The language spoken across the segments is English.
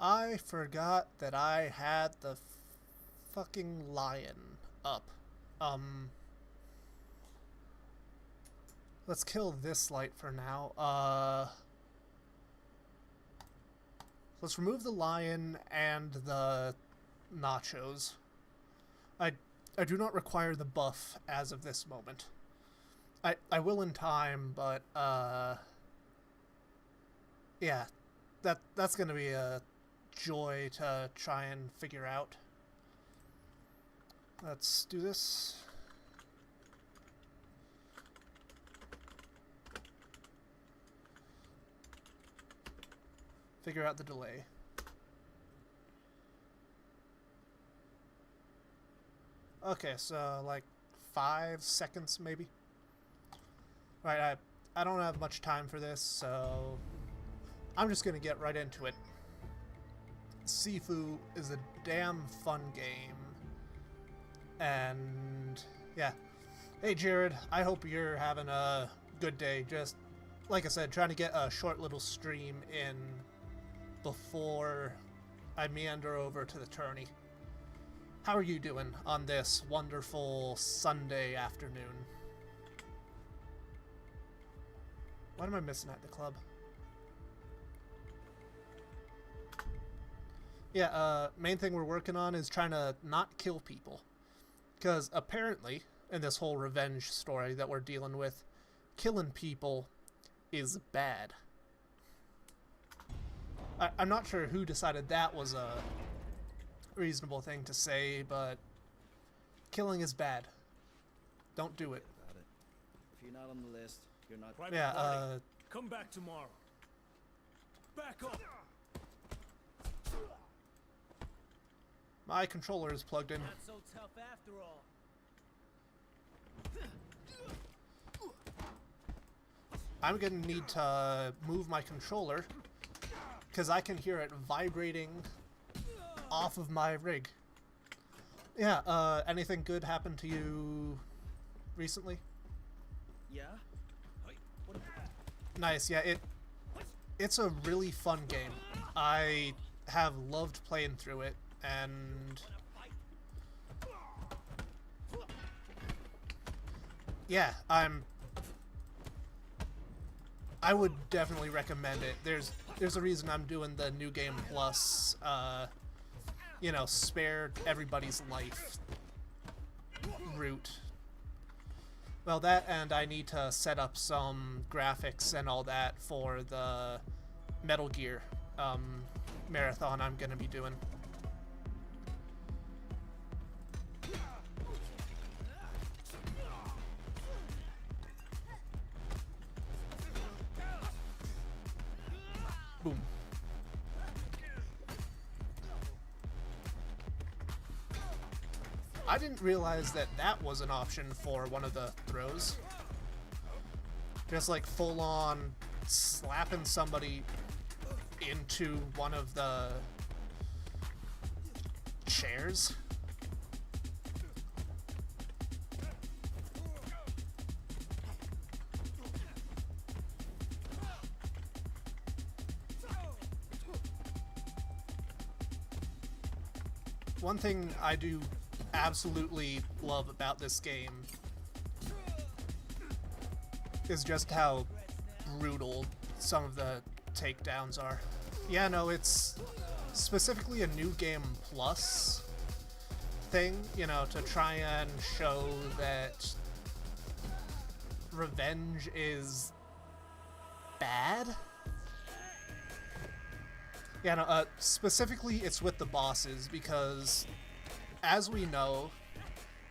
I forgot that I had the fucking lion up. Um, let's kill this light for now. Let's remove the lion and the nachos. I I do not require the buff as of this moment. I will in time, but yeah, that's gonna be a joy to try and figure out. Let's do this. Figure out the delay. Okay, so like 5 seconds maybe. Right, I don't have much time for this, so I'm just gonna get right into it. SIFU is a damn fun game. And yeah. Hey Jared, I hope you're having a good day. Just like I said, trying to get a short little stream in before I meander over to the tourney. How are you doing on this wonderful Sunday afternoon? What am I missing at the club? Yeah, main thing we're working on is trying to not kill people. Because apparently, in this whole revenge story that we're dealing with, killing people is bad. I'm not sure who decided that was a reasonable thing to say, but killing is bad. Don't do it. If you're not on the list, you're not. Yeah, come back tomorrow. Back up. my controller is plugged in. Not so tough after all. I'm gonna need to move my controller because I can hear it vibrating off of my rig. Yeah, anything good happened to you recently? Yeah. Nice, yeah, it's a really fun game. I have loved playing through it, and yeah, I would definitely recommend it. There's a reason I'm doing the New Game Plus, you know, spare everybody's life route. Well, that, and I need to set up some graphics and all that for the Metal Gear marathon I'm going to be doing. Boom. I didn't realize that that was an option for one of the throws. Just like full on slapping somebody into one of the chairs. One thing I do absolutely love about this game is just how brutal some of the takedowns are. Yeah, no, it's specifically a New Game Plus thing, you know, to try and show that revenge is bad. Yeah, no, specifically it's with the bosses, because as we know,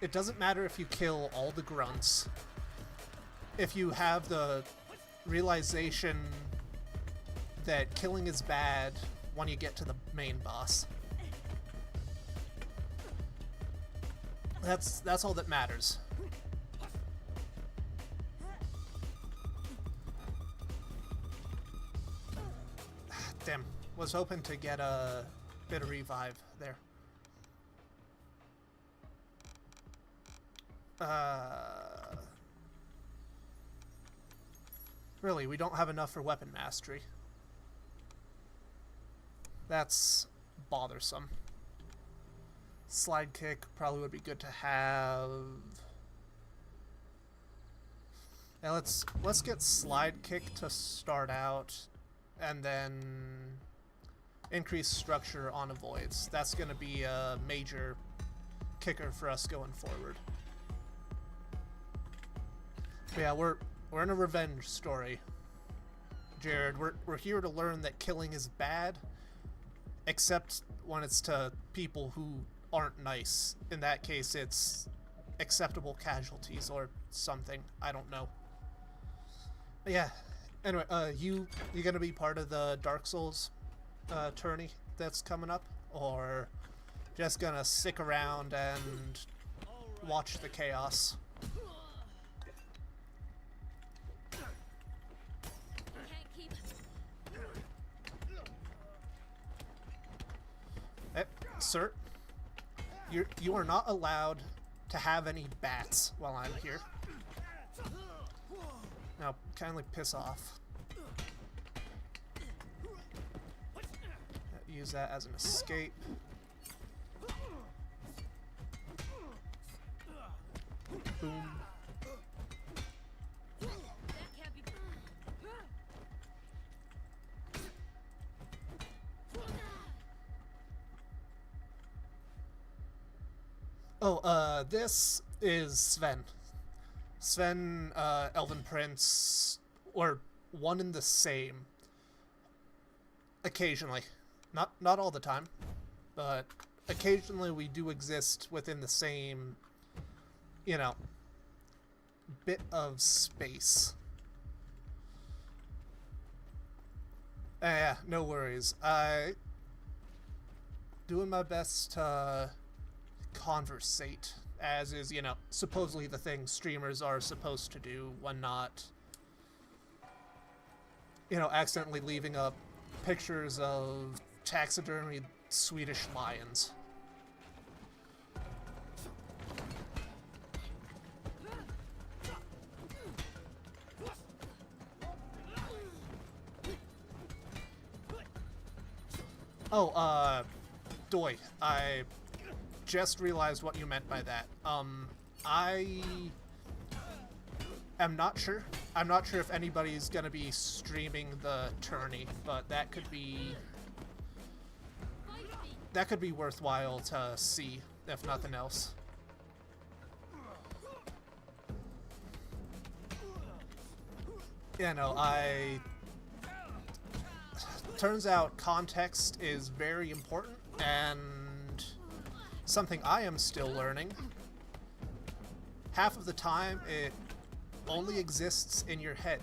it doesn't matter if you kill all the grunts. If you have the realization that killing is bad when you get to the main boss. That's all that matters. Damn, was hoping to get a bit of revive there. Really, we don't have enough for weapon mastery. That's bothersome. Slide kick probably would be good to have. Now let's get slide kick to start out, and then increase structure on avoids. That's going to be a major kicker for us going forward. But yeah, we're in a revenge story, Jared. We're here to learn that killing is bad, except when it's to people who aren't nice. In that case, it's acceptable casualties or something. I don't know. But yeah. Anyway, you gonna be part of the Dark Souls tourney that's coming up, or just gonna stick around and watch the chaos? Sir, you are not allowed to have any bats while I'm here. Now, kindly piss off. Use that as an escape. Boom. Oh, this is Sven. Sven, Elven Prince, or one and the same. Occasionally. Not all the time, but occasionally we do exist within the same, you know, bit of space. Yeah, no worries. Doing my best to conversate, as is, you know, supposedly the thing streamers are supposed to do when not, you know, accidentally leaving up pictures of taxidermy Swedish lions. Oh, Doi, I just realized what you meant by that. I am not sure. I'm not sure if anybody's gonna be streaming the tourney, but that could be worthwhile to see, if nothing else. You know, turns out context is very important, and something I am still learning. Half of the time, it only exists in your head.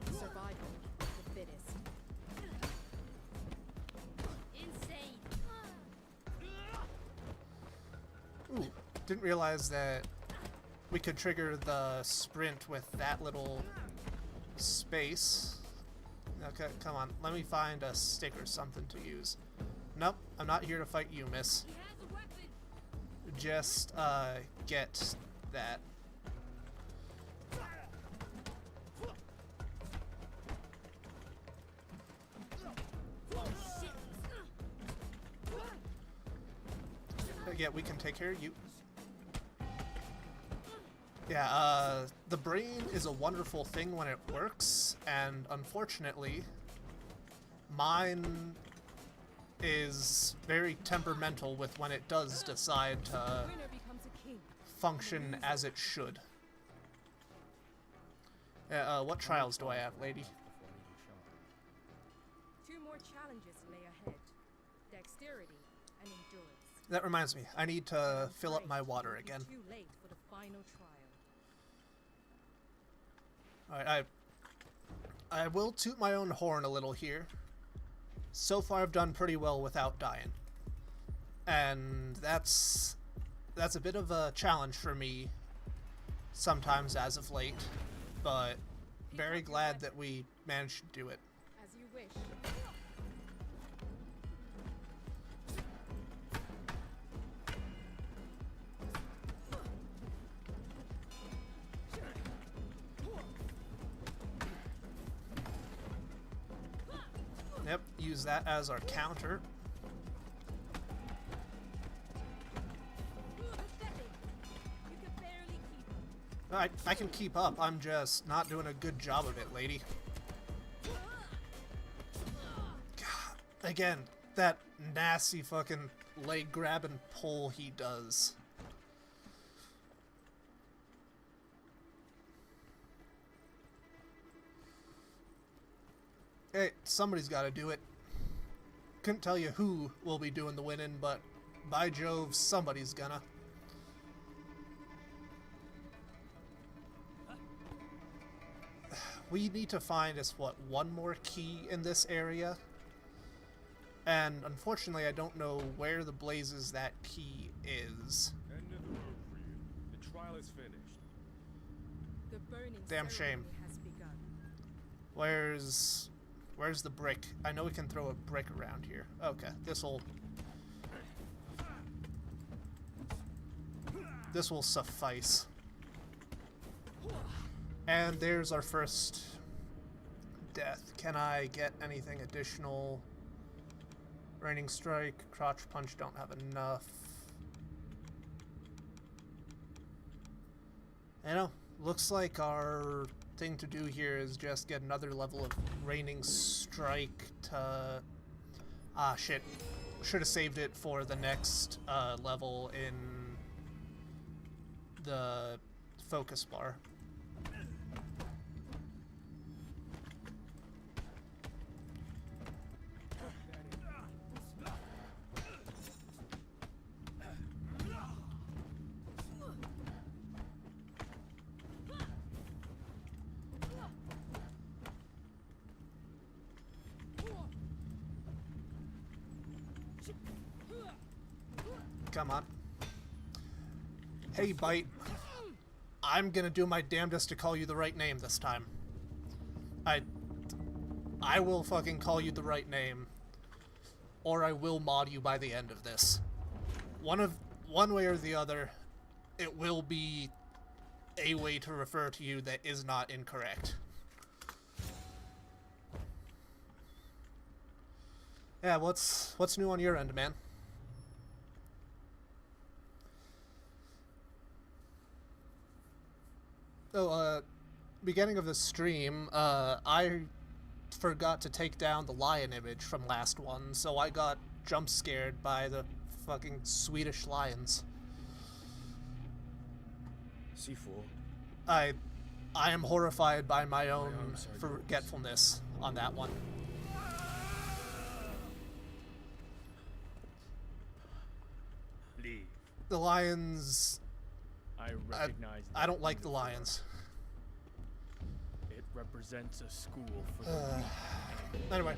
Survival of the fittest. Insane. Ooh, didn't realize that we could trigger the sprint with that little space. Okay, come on. Let me find a stick or something to use. Nope, I'm not here to fight you, miss. He has a weapon. Just, get that. Shit. Yeah, we can take care of you. Yeah, the brain is a wonderful thing when it works, and unfortunately, mine is very temperamental with when it does decide to Winner becomes a king. function as it should. What trials do I have, lady? Two more challenges lay ahead. Dexterity and endurance. That reminds me, I need to fill up my water again. Too late for the final trial. Alright, I will toot my own horn a little here. So far I've done pretty well without dying. And that's a bit of a challenge for me sometimes as of late, but very glad that we managed to do it. As you wish. Yep, use that as our counter. Pathetic. You can barely keep up. I can keep up. I'm just not doing a good job of it, lady. God, again, that nasty fucking leg grab and pull he does. Hey, somebody's got to do it. Couldn't tell you who will be doing the winning, but by Jove, somebody's gonna. We need to find us, what, one more key in this area? And unfortunately, I don't know where the blazes that key is. End of the road for you. The trial is finished. The burning Damn shame. ceremony has begun. Where's the brick? I know we can throw a brick around here. Okay, this'll suffice. And there's our first death. Can I get anything additional? Raining strike, crotch punch, don't have enough. You know, looks like our thing to do here is just get another level of raining strike to... Ah, shit. Should have saved it for the next level in the focus bar. Come on. Hey, Bite. I'm gonna do my damnedest to call you the right name this time. I will fucking call you the right name, or I will mod you by the end of this. One way or the other, it will be a way to refer to you that is not incorrect. Yeah, what's new on your end, man? Oh, beginning of the stream, I forgot to take down the lion image from last one, so I got jump scared by the fucking Swedish lions. SIFU. I am horrified by my own forgetfulness on that one. Leave. The lions... I recognize I don't like the lions. It represents a school for the weak. Anyway.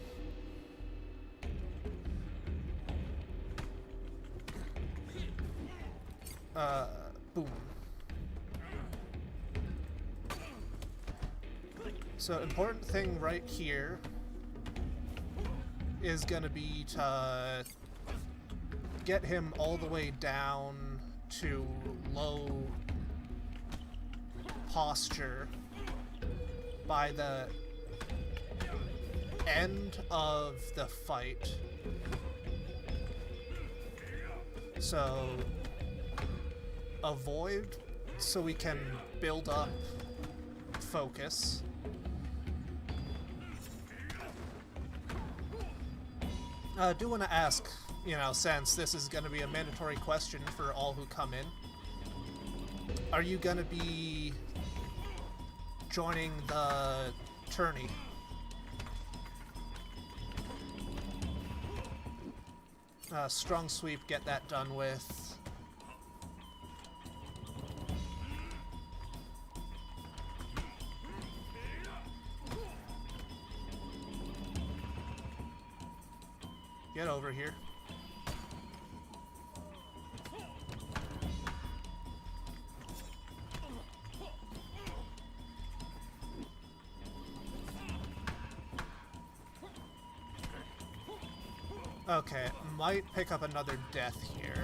Boom. So, important thing right here is gonna be to get him all the way down to low posture by the end of the fight. So avoid so we can build up focus. I do want to ask, you know, since this is going to be a mandatory question for all who come in, are you going to be joining the tourney? Strong sweep, get that done with. Get over here. Okay, might pick up another death here.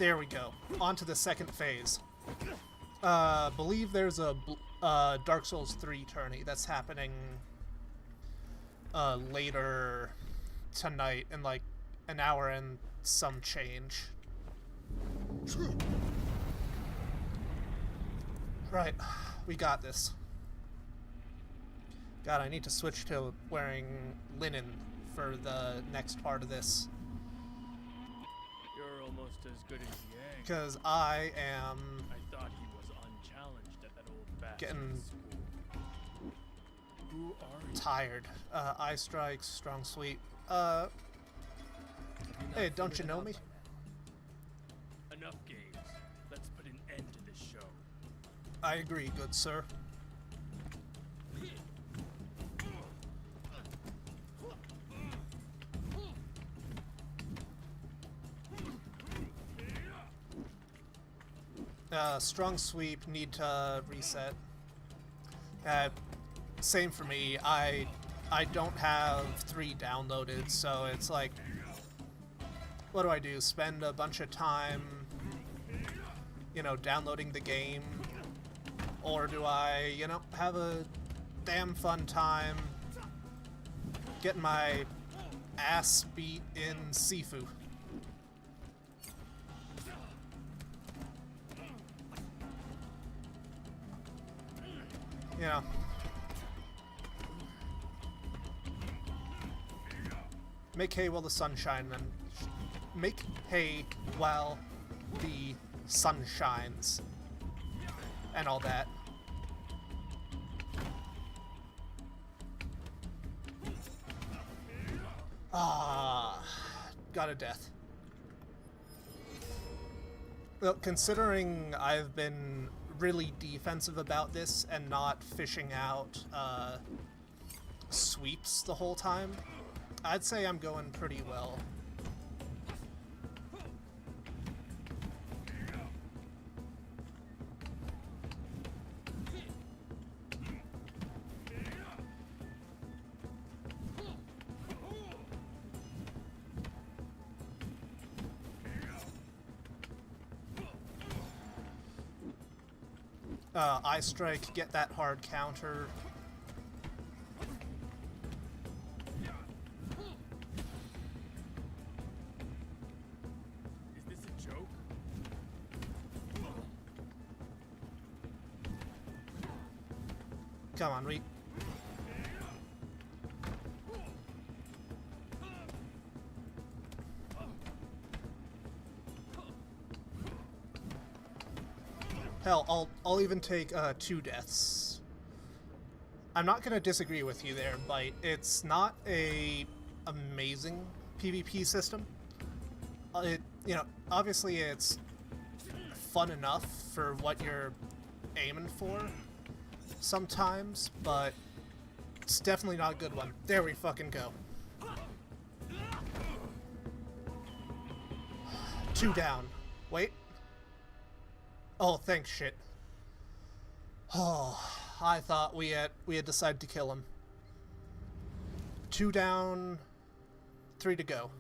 There we go. On to the second phase. Believe there's a Dark Souls 3 tourney that's happening later tonight in like an hour and some change. Right, we got this. God, I need to switch to wearing linen for the next part of this. You're almost as good as Yang. Because I am I thought he was unchallenged at that old bastard getting school. Who are you? tired. Eye strikes, strong sweep. Have you not Hey, don't you figured it know out me? by now? Enough games. Let's put an end to this show. I agree, good sir. Strong sweep, need to reset. Same for me. I don't have 3 downloaded, so it's like, what do? Spend a bunch of time, you know, downloading the game, or do I, you know, have a damn fun time getting my ass beat in SIFU? You know. Make hay while the sun shines, and make hay while the sun shines, and all that. Ah, got a death. Well, considering I've been really defensive about this and not fishing out sweeps the whole time, I'd say I'm going pretty well. Eye strike, get that hard counter. Is this a joke? Come on, we... Hell, I'll even take 2 deaths. I'm not gonna disagree with you there, Bite. It's not a amazing PvP system. You know, obviously it's fun enough for what you're aiming for sometimes, but it's definitely not a good one. There we fucking go. 2 down. Wait. Oh, thanks, shit. Oh, I thought we had decided to kill him. 2 down, 3 to go.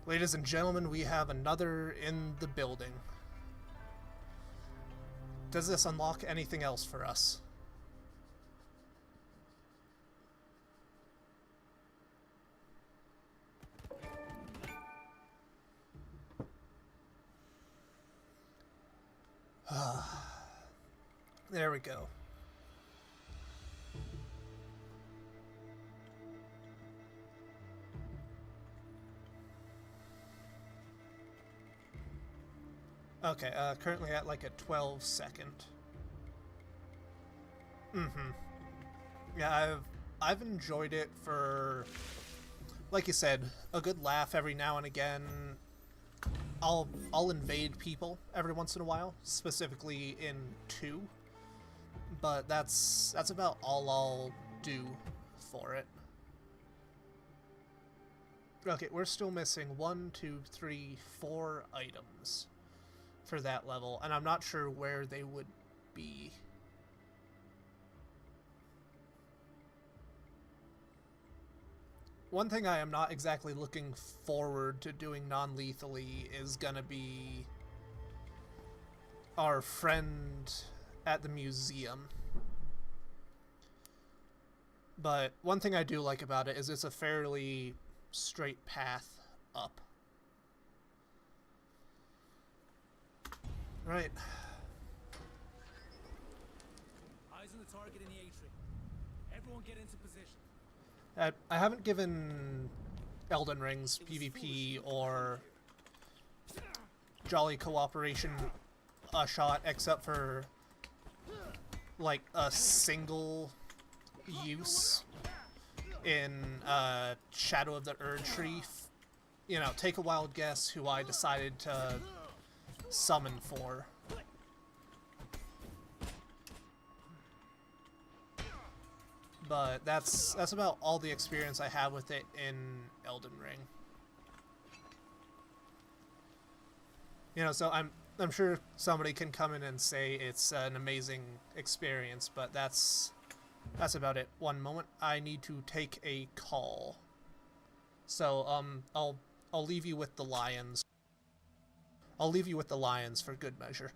Ladies and gentlemen, we have another in the building. Does this unlock anything else for us? There we go. Okay, currently at like a 12-second. Yeah, I've enjoyed it for, like you said, a good laugh every now and again. I'll invade people every once in a while, specifically in 2. But that's about all I'll do for it. Okay, we're still missing 1, 2, 3, 4 items for that level, and I'm not sure where they would be. one thing I am not exactly looking forward to doing non-lethally is gonna be our friend at the museum. But one thing I do like about it is it's a fairly straight path up. Right. Eyes on the target in the atrium. Everyone get into position. I haven't given Elden Ring's PvP or Jolly Cooperation a shot, except for like a single use in Shadow of the Erdtree. You know, take a wild guess who I decided to summon for. But that's about all the experience I have with it in Elden Ring. You know, so I'm sure somebody can come in and say it's an amazing experience, but that's about it. One moment, I need to take a call. So I'll leave you with the lions. I'll leave you with the lions for good measure.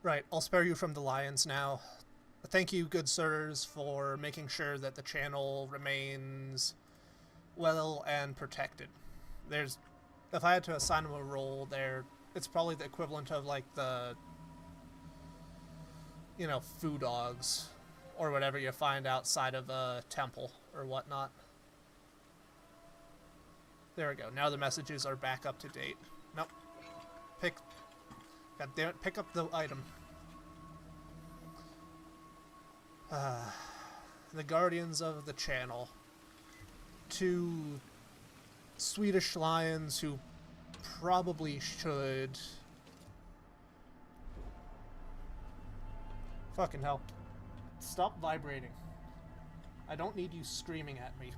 Right, I'll spare you from the lions now. Thank you, good sirs, for making sure that the channel remains well and protected. If I had to assign them a role there, it's probably the equivalent of like the, you know, foo dogs or whatever you find outside of a temple or whatnot. There we go. Now the messages are back up to date. Nope. God damn it, pick up the item. The Guardians of the Channel. 2 Swedish lions who probably should... Fucking hell. Stop vibrating. I don't need you screaming at me.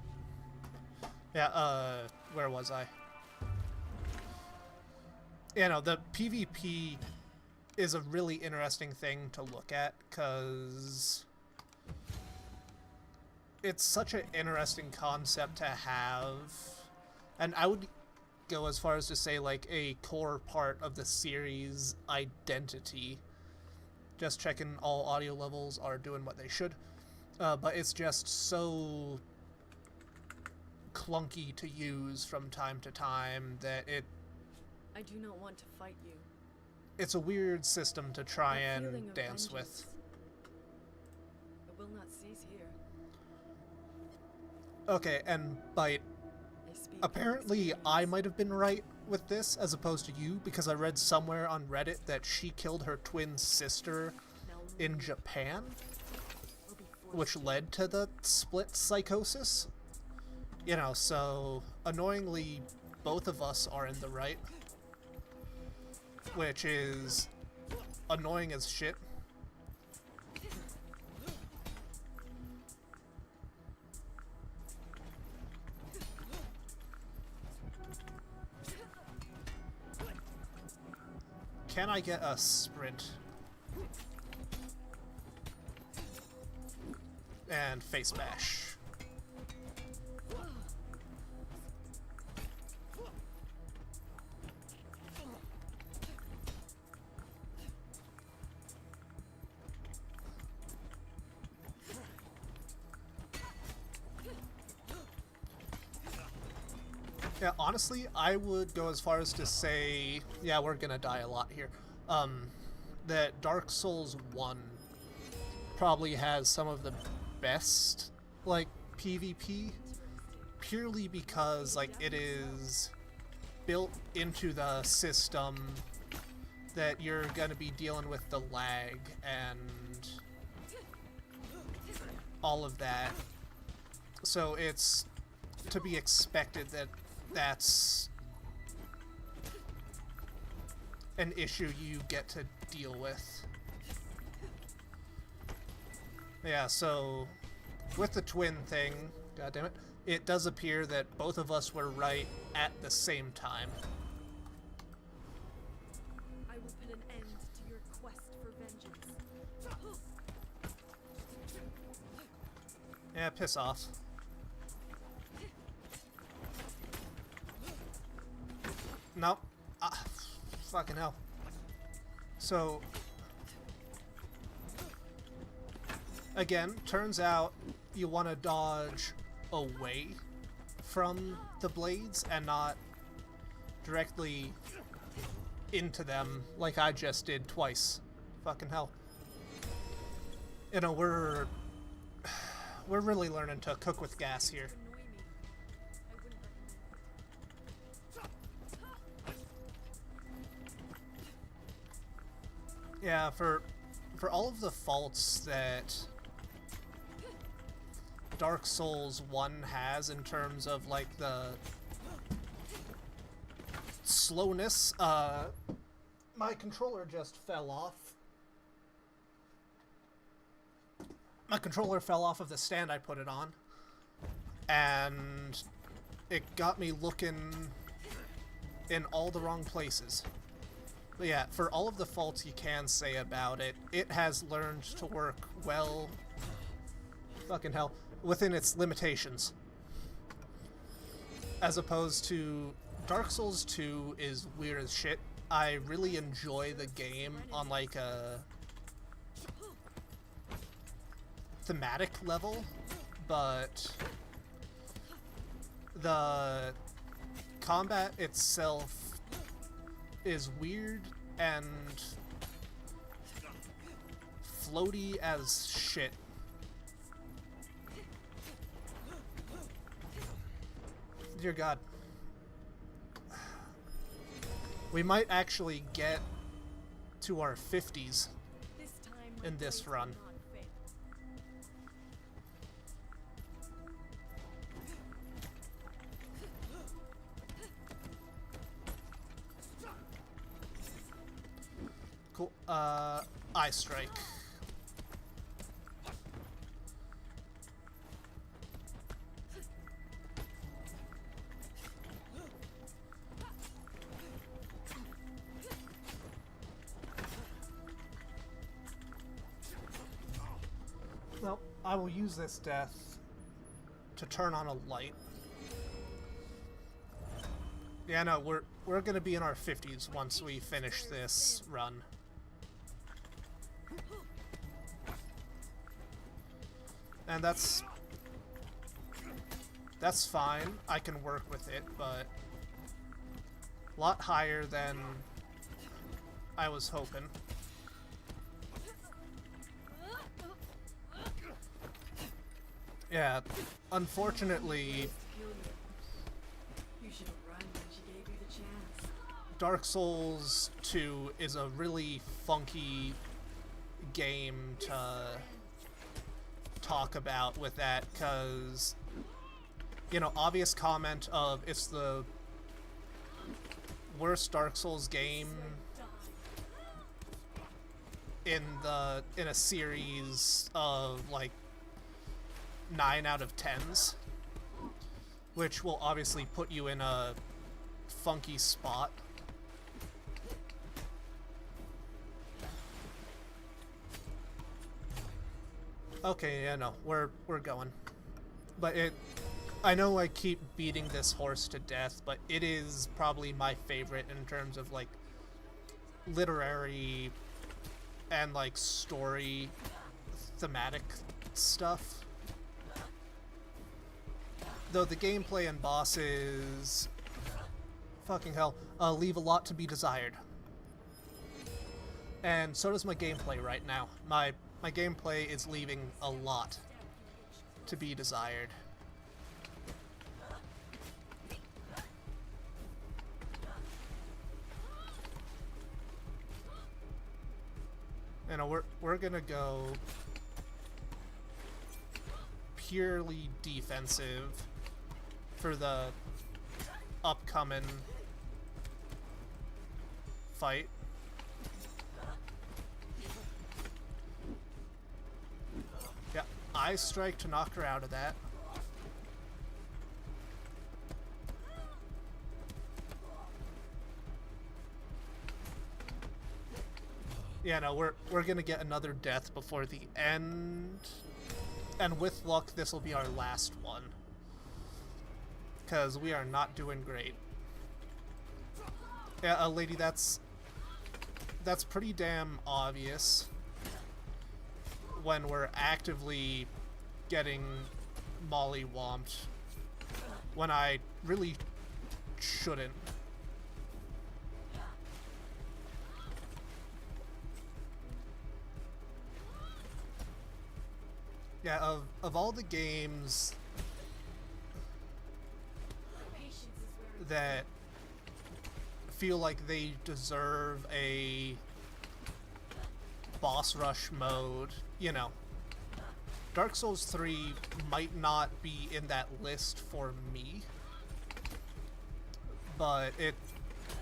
Yeah, where was I? You know, the PvP is a really interesting thing to look at, because it's such an interesting concept to have, and I would go as far as to say, like, a core part of the series' identity. Just checking all audio levels are doing what they should, but it's just so clunky to use from time to time that I do not want to fight you. it's a weird system to try That and feeling of dance vengeance, with. it will not cease here. Okay, and Bite, I speak from apparently experience. I might have been right with this as opposed to you, because I read somewhere on Reddit that she killed her twin sister Now in Japan, will be forced which led to the split psychosis. You know, so annoyingly, both of us are in the right, which is annoying as shit. Can I get a sprint? And face bash. Yeah, honestly, I would go as far as to say, yeah, we're gonna die a lot here. That Dark Souls 1 probably has some of the best, like, PvP, purely because, like, it is built into the system that you're gonna be dealing with the lag and all of that. So it's to be expected that that's an issue you get to deal with. Yeah, so with the twin thing, goddammit, it does appear that both of us were right at the same time. I will put an end to your quest for vengeance. Yeah, piss off. Nope. Ah, fucking hell. So, again, turns out you want to dodge away from the blades and not directly into them like I just did twice. Fucking hell. You know, we're really learning to cook with gas here. Annoy me. I wouldn't recommend. Yeah, for all of the faults that Dark Souls 1 has in terms of, like, the slowness, my controller just fell off. My controller fell off of the stand I put it on, and it got me looking in all the wrong places. But yeah, for all of the faults you can say about it, it has learned to work well, fucking hell, within its limitations. As opposed to Dark Souls 2 is weird as shit. I really enjoy the game on, like, a thematic level, but the combat itself is weird and floaty as shit. Dear God. We might actually get to our 50s This time in this run. not fail. Cool. Eye Strike. Well, I will use this death to turn on a light. Yeah, no, we're gonna be in our 50s once we finish this run. And that's fine. I can work with it, but a lot higher than I was hoping. Yeah, unfortunately, You should have run when she gave you the chance. Dark Souls 2 is a really funky game to talk about with that, because, you know, obvious comment of it's the worst Dark Souls game in a series of, like, 9 out of 10s, which will obviously put you in a funky spot. Okay, yeah, no, we're going. But I know I keep beating this horse to death, but it is probably my favorite in terms of, like, literary and, like, story thematic stuff. Though the gameplay and bosses fucking hell, leave a lot to be desired. And so does my gameplay right now. My gameplay is leaving a lot to be desired. You know, we're gonna go purely defensive for the upcoming fight. Yeah, eye strike to knock her out of that. Yeah, no, we're gonna get another death before the end. And with luck, this will be our last one. Because we are not doing great. Yeah, lady, that's pretty damn obvious when we're actively getting mollywomped when I really shouldn't. Yeah, of all the games that feel like they deserve a boss rush mode, you know, Dark Souls 3 might not be in that list for me, but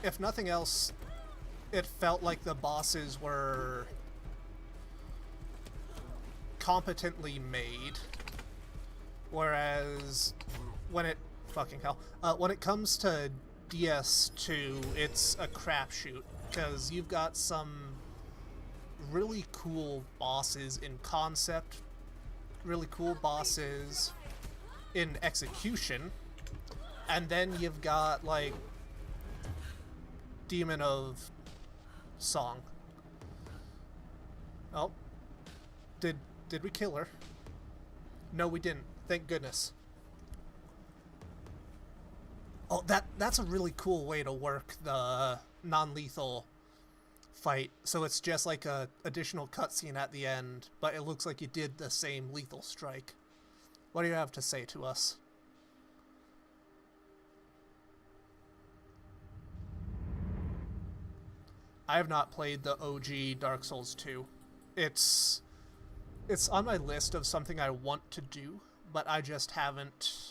if nothing else, it felt like the bosses were competently made, whereas when it when it comes to DS2, it's a crapshoot because you've got some really cool bosses in concept, really cool bosses in execution, and then you've got like Demon of Song. Oh, did we kill her? No, we didn't. Thank goodness. Oh, that's a really cool way to work the non-lethal fight. So it's just like a additional cutscene at the end, but it looks like you did the same lethal strike. What do you have to say to us? I have not played the OG Dark Souls 2. It's on my list of something I want to do, but I just haven't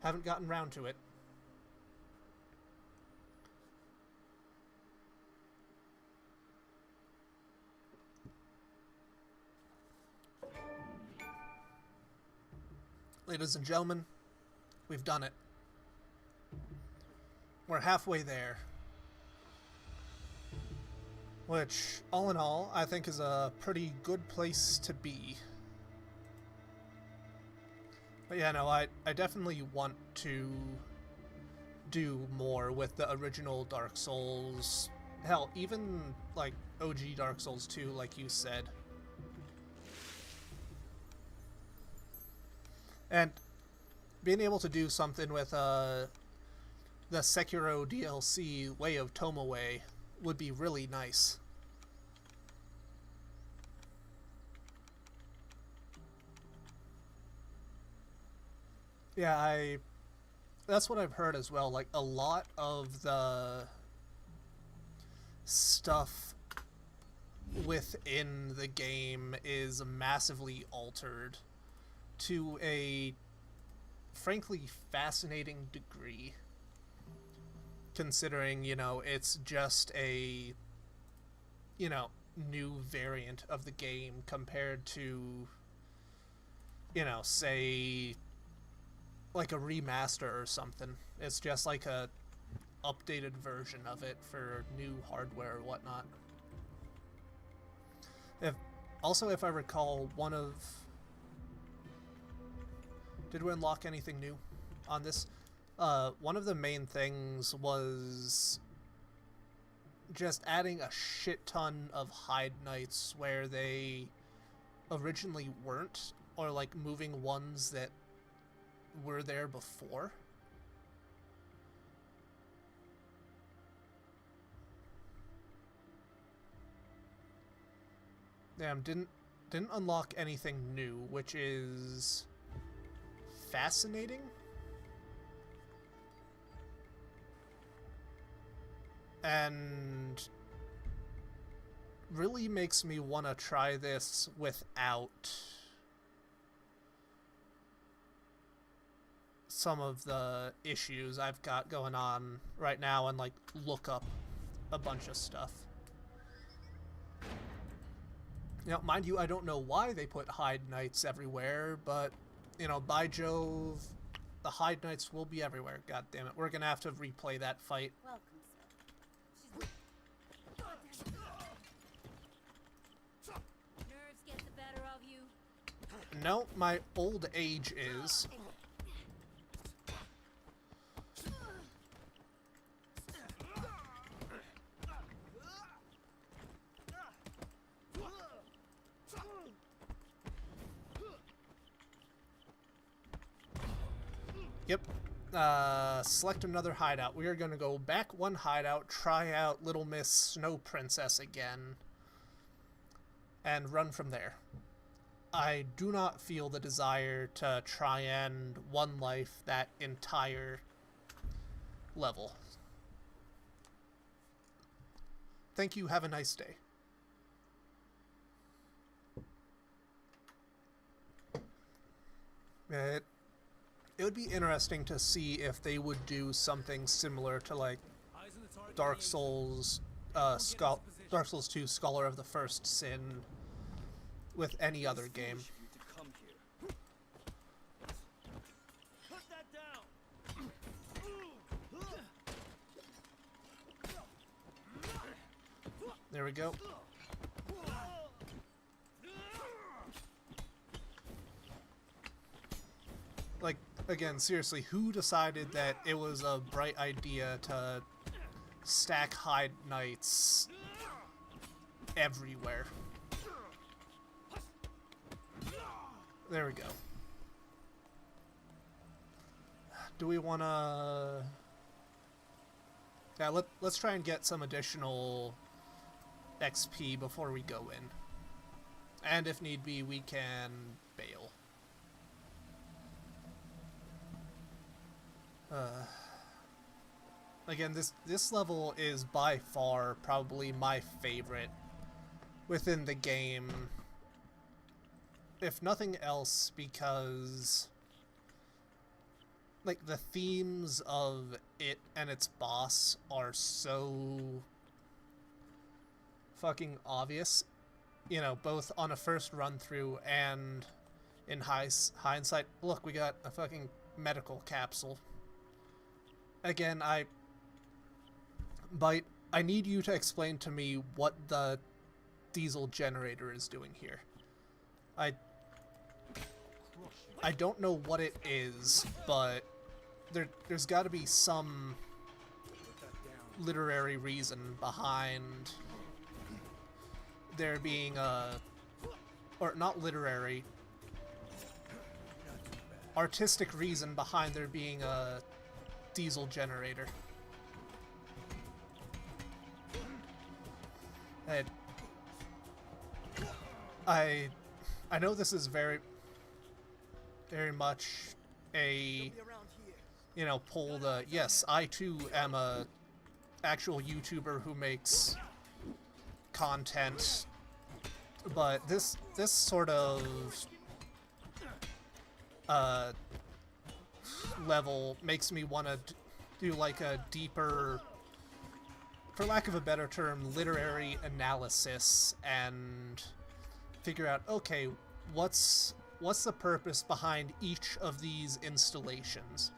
gotten around to it. Ladies and gentlemen, we've done it. We're halfway there. Which, all in all, I think is a pretty good place to be. But yeah, no, I definitely want to do more with the original Dark Souls. Hell, even, like, OG Dark Souls 2, like you said. And being able to do something with, the Sekiro DLC, Way of Tomoe, would be really nice. Yeah, that's what I've heard as well. Like, a lot of the stuff within the game is massively altered to a frankly fascinating degree. Considering, you know, it's just a, you know, new variant of the game compared to, you know, say, like a remaster or something. It's just like a updated version of it for new hardware or whatnot. If I recall, did we unlock anything new on this? One of the main things was just adding a shit ton of hide knights where they originally weren't, or like moving ones that were there before. Damn, didn't unlock anything new, which is fascinating. And really makes me want to try this without some of the issues I've got going on right now and like look up a bunch of stuff. You know, mind you, I don't know why they put Hyde Knights everywhere, but, you know, by Jove, the Hyde Knights will be everywhere. God damn it. We're gonna have to replay that fight. Welcome, sir. Nerves get the better of you. No, my old age is. Yep. Select another hideout. We are going to go back one hideout, try out Little Miss Snow Princess again, and run from there. I do not feel the desire to try and one life that entire level. Thank you. Have a nice day. It would be interesting to see if they would do something similar to like Dark Souls, Dark Souls 2 Scholar of the First Sin with any other game. There we go. Like, again, seriously, who decided that it was a bright idea to stack Hyde Knights everywhere? There we go. Do we want to... Yeah, let's try and get some additional XP before we go in. And if need be, we can bail. Again, this level is by far probably my favorite within the game. If nothing else, because like the themes of it and its boss are so fucking obvious, you know, both on a first run through and in hindsight. Look, we got a fucking medical capsule. Again, I need you to explain to me what the diesel generator is doing here. I don't know what it is, but there's got to be some literary reason behind there being a... Or not literary. Artistic reason behind there being a diesel generator. And I know this is very much a, you know, pull the, yes, I too am a actual YouTuber who makes content, but this sort of level makes me want to do like a deeper, for lack of a better term, literary analysis and figure out, okay, what's the purpose behind each of these installations?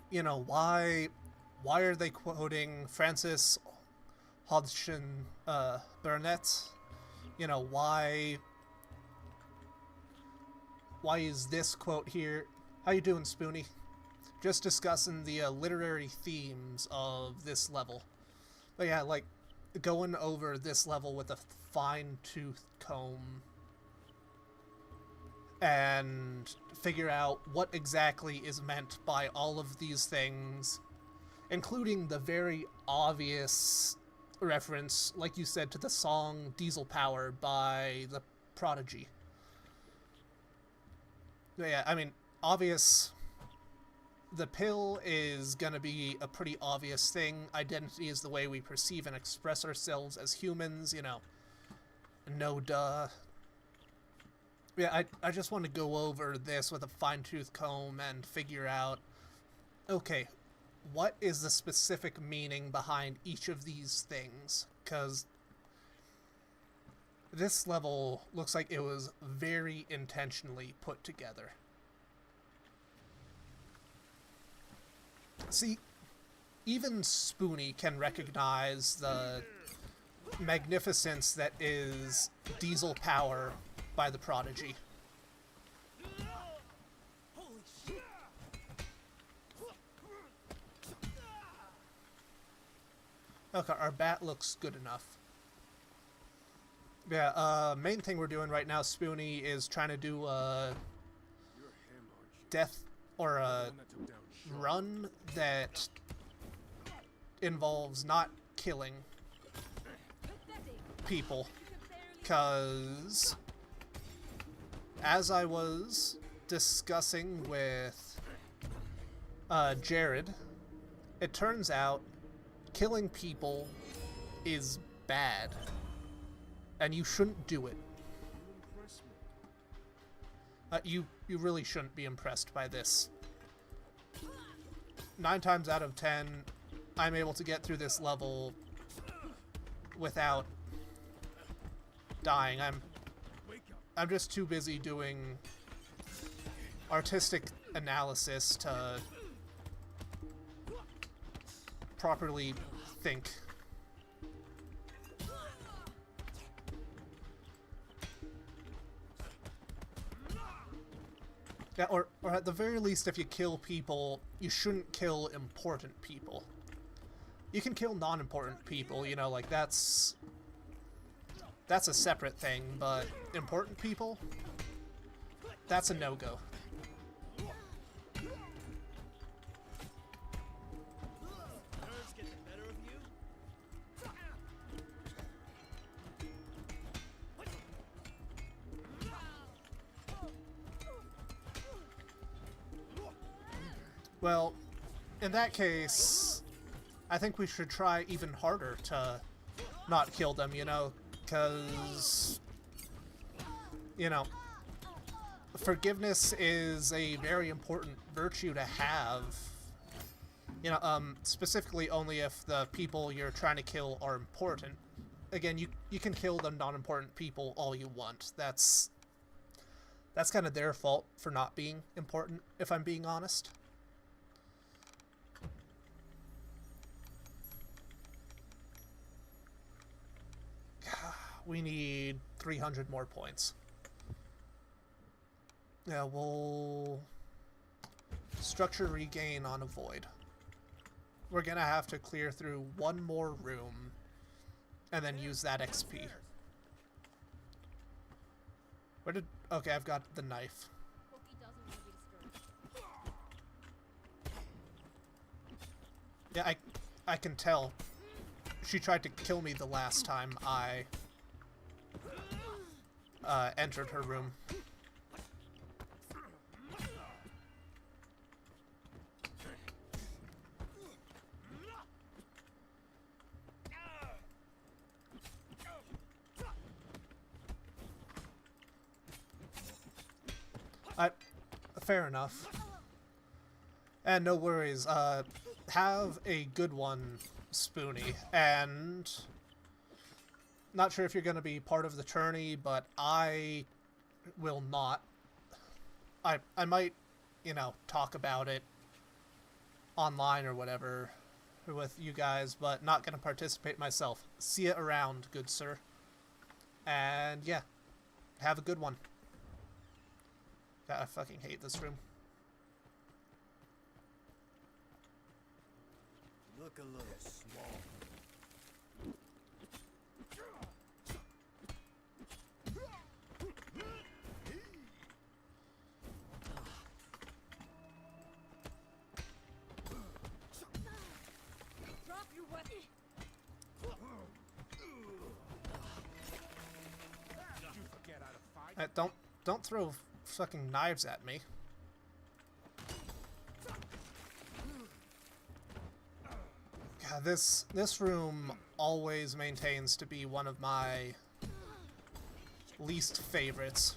You know, why are they quoting Francis Hodgson Burnett? You know, why is this quote here? How you doing, Spoonie? Just discussing the literary themes of this level. But yeah, like, going over this level with a fine-tooth comb and figure out what exactly is meant by all of these things, including the very obvious reference, like you said, to the song Diesel Power by The Prodigy. Yeah, I mean, obvious. The pill is gonna be a pretty obvious thing. Identity is the way we perceive and express ourselves as humans, you know. No duh. Yeah, I just want to go over this with a fine-tooth comb and figure out, okay, what is the specific meaning behind each of these things? Because this level looks like it was very intentionally put together. See, even Spoony can recognize the magnificence that is Diesel Power by The Prodigy. Okay, our bat looks good enough. Yeah, main thing we're doing right now, Spoony, is trying to do a death or a run that involves not killing people. Because as I was discussing with Jared, it turns out killing people is bad, and you shouldn't do it. You really shouldn't be impressed by this. 9 times out of 10, I'm able to get through this level without dying. I'm just too busy doing artistic analysis to properly think. Yeah, or at the very least, if you kill people, you shouldn't kill important people. You can kill non-important people, you know, like that's a separate thing, but important people, that's a no-go. Nerves get the better of you? Well, in that case, I think we should try even harder to not kill them, you know, because, you know, forgiveness is a very important virtue to have. You know, specifically only if the people you're trying to kill are important. Again, you can kill the non-important people all you want. That's kind of their fault for not being important, if I'm being honest. We need 300 more points. Yeah, we'll structure regain on a void. We're gonna have to clear through one more room and then use that XP. Where did... Okay, I've got the knife. Yeah, I can tell. She tried to kill me the last time I entered her room. Fair enough. And no worries, have a good one, Spoony, and not sure if you're going to be part of the tourney, but I will not. I might, you know, talk about it online or whatever with you guys, but not going to participate myself. See you around, good sir. And yeah, have a good one. God, I fucking hate this room. Look a little small. Drop your weapon. Don't throw fucking knives at me. God, this room always maintains to be one of my least favorites.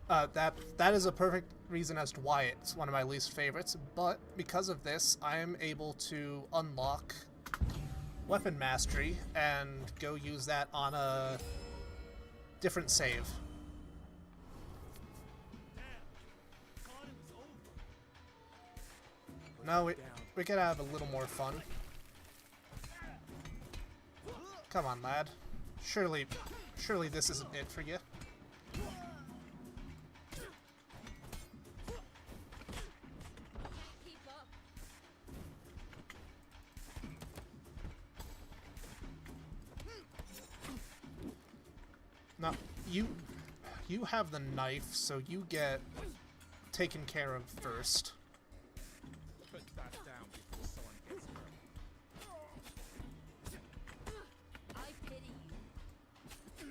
That is a perfect reason as to why it's one of my least favorites, but because of this, I am able to unlock weapon mastery and go use that on a different save. No, we could have a little more fun. Come on, lad. Surely this isn't it for you. Keep up. No, you have the knife, so you get taken care of first. Put that down before someone gets hurt. I pity you.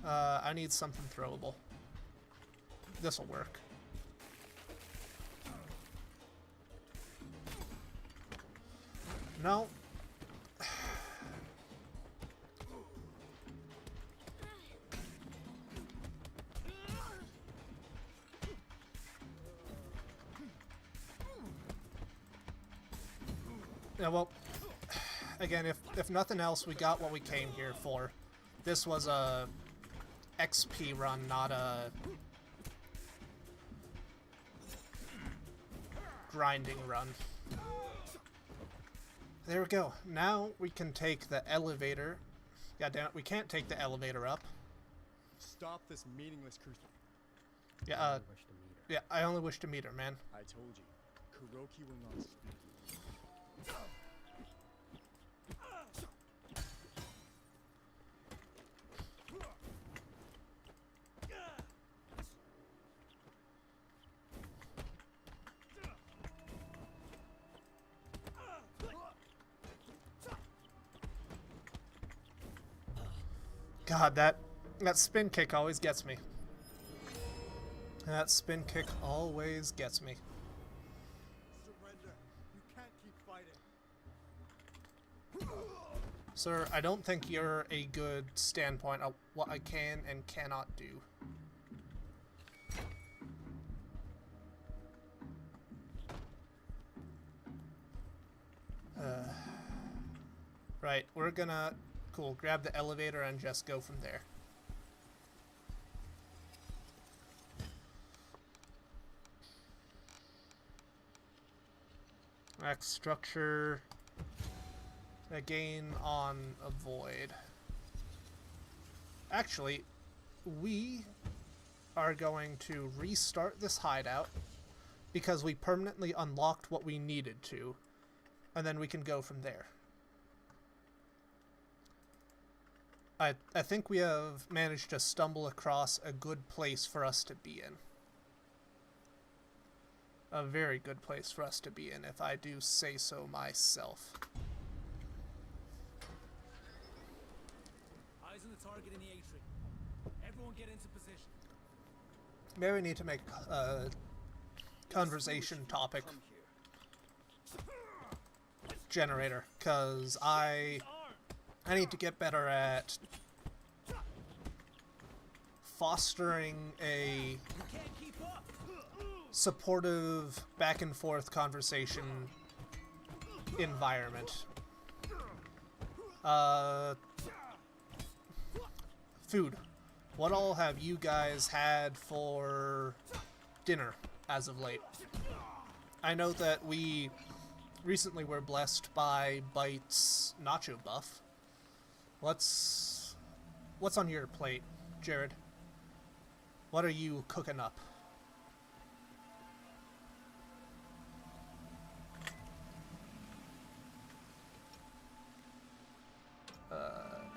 I need something throwable. This'll work. No. Yeah, well, again, if nothing else, we got what we came here for. This was a XP run, not a grinding run. There we go. Now we can take the elevator. God damn it, we can't take the elevator up. Stop this meaningless crucible. Yeah, yeah, I only wish to meet her, man. I told you, Kuroki will not speak. God, that spin kick always gets me. That spin kick always gets me. Surrender. You can't keep fighting. Sir, I don't think you're a good standpoint of what I can and cannot do. Right, we're gonna... Cool, grab the elevator and just go from there. Max structure. Again on avoid. Actually, we are going to restart this hideout because we permanently unlocked what we needed to, and then we can go from there. I think we have managed to stumble across a good place for us to be in. A very good place for us to be in, if I do say so myself. Eyes on the target in the atrium. Everyone get into position. Maybe we need to make a conversation topic generator, because I need to get better at fostering a Can't keep up. supportive back and forth conversation environment. Food. What all have you guys had for dinner as of late? I know that we recently were blessed by Bite's nacho buff. What's on your plate, Jared? What are you cooking up?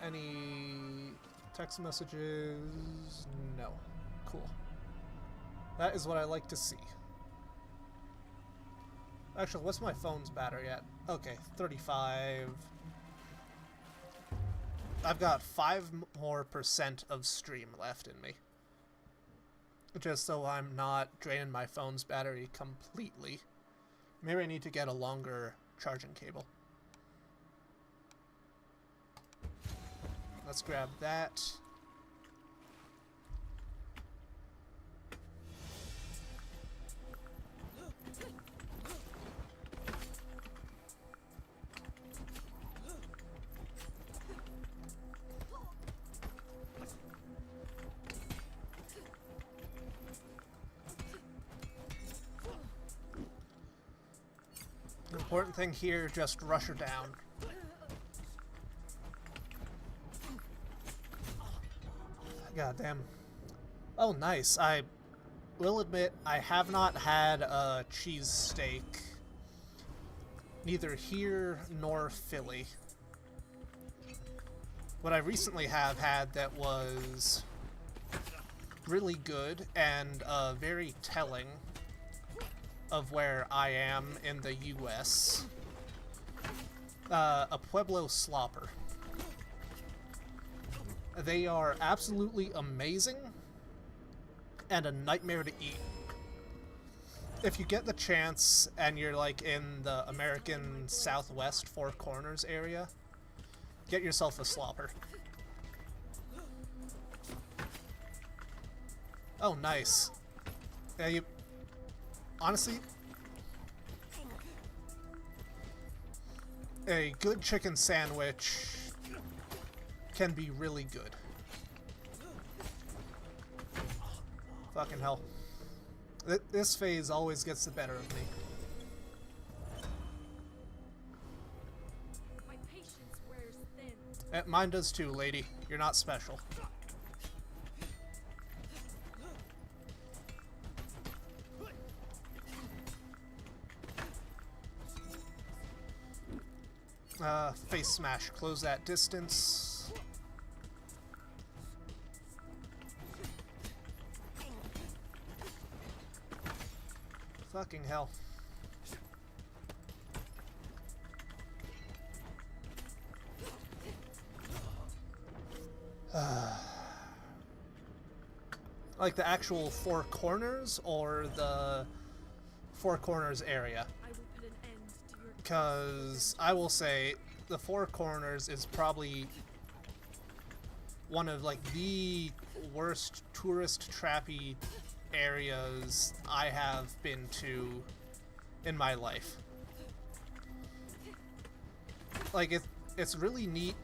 Any text messages? No. Cool. That is what I like to see. Actually, what's my phone's battery at? Okay, 35. I've got 5 more % of stream left in me. Just so I'm not draining my phone's battery completely. Maybe I need to get a longer charging cable. Let's grab that. The important thing here, just rush her down. God damn. Oh, nice. I will admit, I have not had a cheesesteak, neither here nor Philly. What I recently have had that was really good and very telling of where I am in the US. A Pueblo Slopper. They are absolutely amazing and a nightmare to eat. If you get the chance and you're like in the American Southwest Four Corners area, get yourself a slopper. Oh, nice. Yeah, you... Honestly, a good chicken sandwich can be really good. Fucking hell. This phase always gets the better of me. My patience wears thin. Mine does too, lady. You're not special. Face smash. Close that distance. Fucking hell. Like the actual Four Corners or the Four Corners area? I will put an end to your Because I will say the Four Corners is probably one of like the worst tourist trappy areas I have been to in my life. Like it's really neat.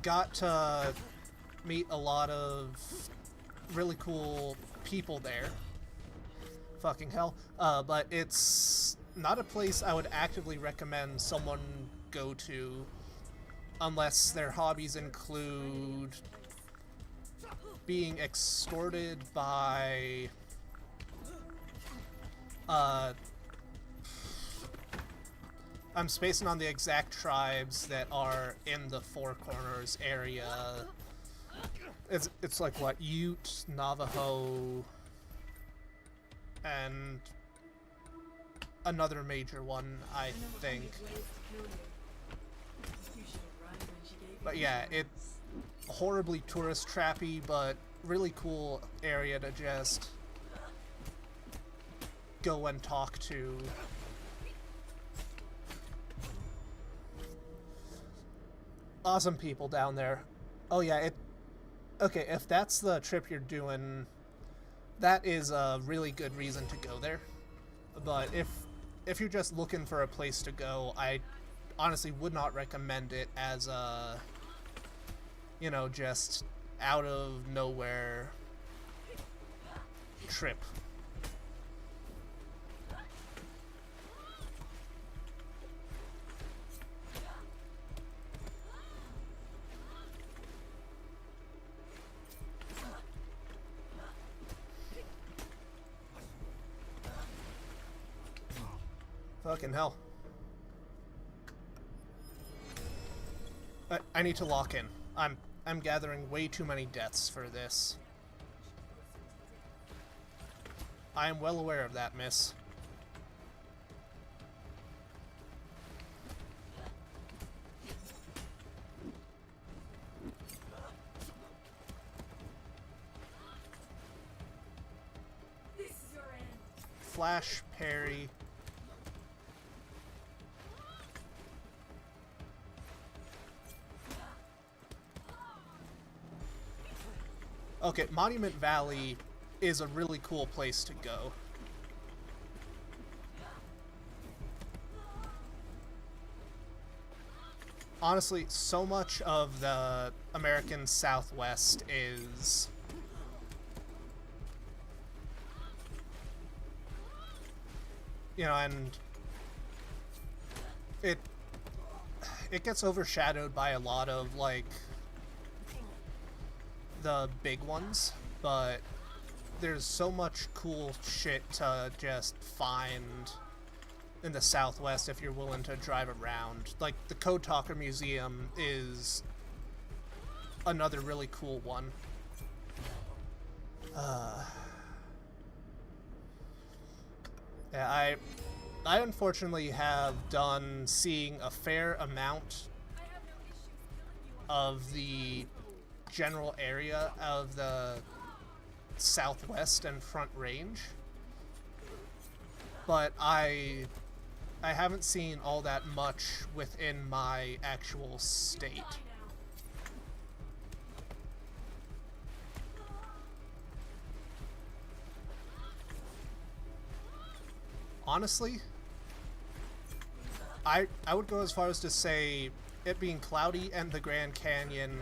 Got to meet a lot of really cool people there. Fucking hell. But it's not a place I would actively recommend someone go to unless their hobbies include being extorted by I'm spacing on the exact tribes that are in the Four Corners area. It's like what, Ute, Navajo, and another major one, I think. But yeah, it's horribly tourist trappy, but really cool area to just go and talk to. Awesome people down there. Oh yeah, okay, if that's the trip you're doing, that is a really good reason to go there. But if you're just looking for a place to go, I honestly would not recommend it as a, you know, just out of nowhere trip. Fucking hell. I need to lock in. I'm gathering way too many deaths for this. I am well aware of that, miss. flash parry. Okay, Monument Valley is a really cool place to go. Honestly, so much of the American Southwest is and it gets overshadowed by a lot of like the big ones, but there's so much cool shit to just find in the Southwest if you're willing to drive around. Like the Code Talker Museum is another really cool one. Yeah, I unfortunately have done seeing a fair amount of the general area of the Southwest and Front Range, but I haven't seen all that much within my actual state. Honestly, I would go as far as to say it being cloudy and the Grand Canyon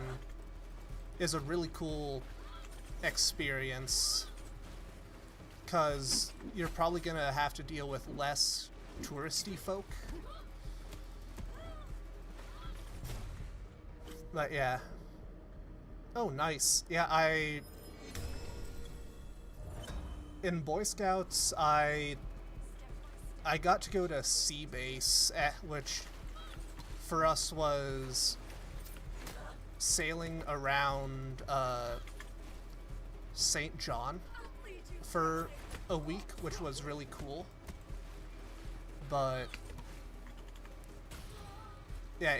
is a really cool experience, because you're probably gonna have to deal with less touristy folk. But yeah. Oh, nice. Yeah, in Boy Scouts, I got to go to Sea Base, which for us was sailing around St. John for a week, which was really cool. But yeah,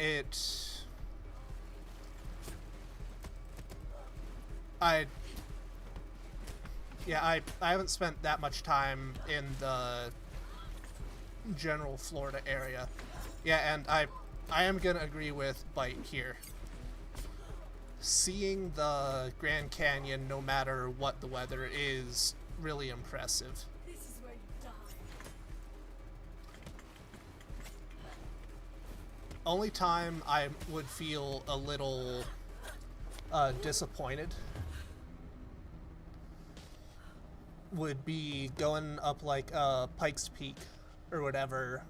I haven't spent that much time in the general Florida area. Yeah, and I am gonna agree with Bite here. Seeing the Grand Canyon, no matter what the weather, is really impressive. This is where you die. Only time I would feel a little disappointed would be going up like Pikes Peak or whatever,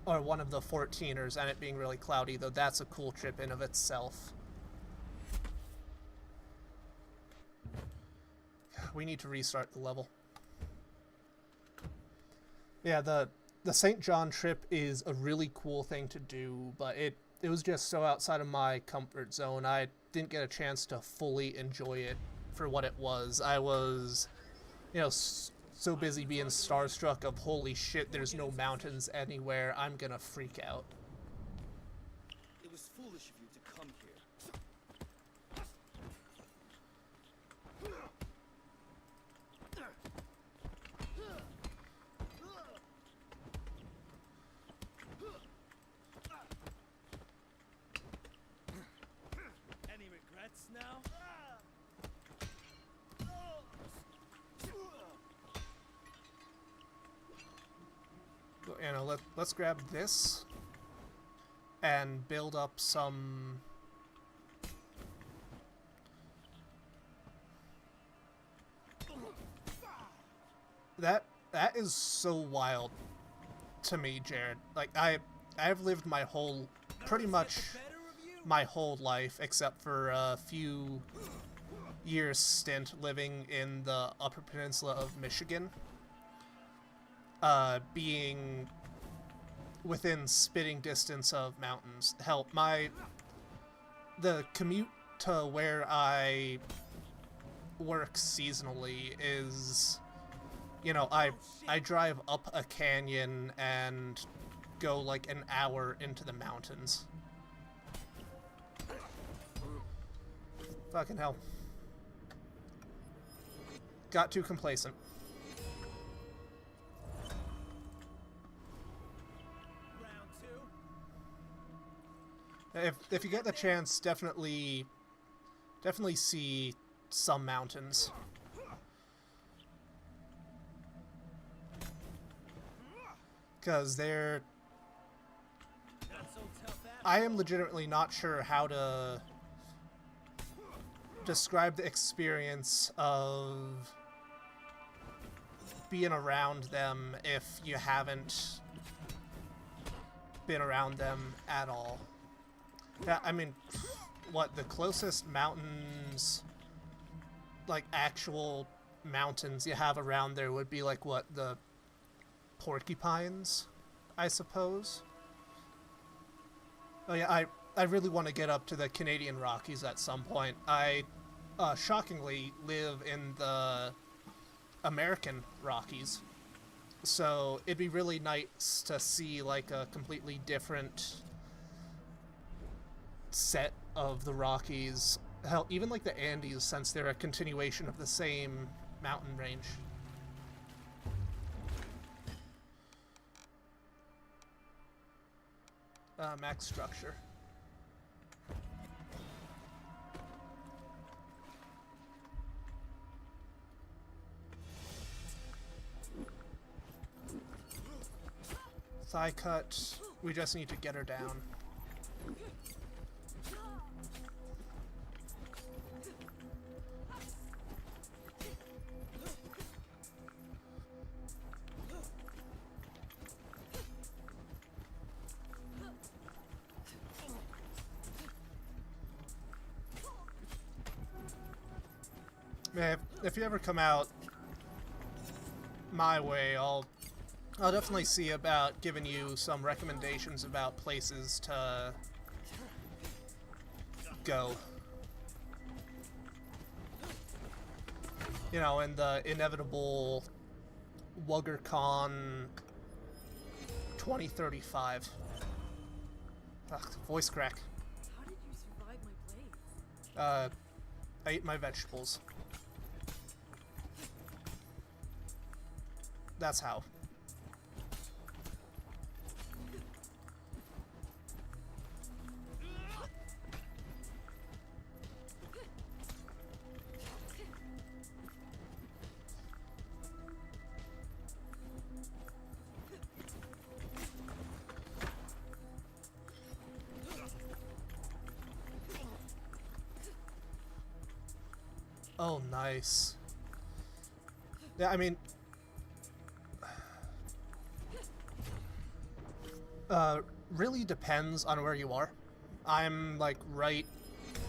or one of the 14ers, and it being really cloudy, though that's a cool trip in of itself. We need to restart the level. Yeah, the St. John trip is a really cool thing to do, but it was just so outside of my comfort zone. I didn't get a chance to fully enjoy it for what it was. I was, so busy being starstruck of holy shit, there's no mountains anywhere, I'm gonna freak out. It was foolish of you to come here. Any regrets now? Let's grab this and build up some that is so wild to me, Jared. Like I've lived my whole pretty much my whole life except for a few years stint living in the Upper Peninsula of Michigan. Being within spitting distance of mountains. Hell, the commute to where I work seasonally is, I drive up a canyon and go like an hour into the mountains. Fucking hell. Got too complacent. If you get the chance, definitely see some mountains. Because they're... I am legitimately not sure how to describe the experience of being around them if you haven't been around them at all. Yeah, I mean, what, the closest mountains, like actual mountains you have around there would be like, what, the Porcupines, I suppose? Oh yeah, I really want to get up to the Canadian Rockies at some point. I shockingly live in the American Rockies, so it'd be really nice to see like a completely different set of the Rockies. Hell, even like the Andes, since they're a continuation of the same mountain range. Max structure. Thigh cut. We just need to get her down. Man, if you ever come out my way, I'll definitely see about giving you some recommendations about places to go. You know, in the inevitable WuggerCon 2035. Ugh, voice crack. How did you survive my blades? I ate my vegetables. That's how. Oh, nice. Yeah, I mean... really depends on where you are. I'm, like, right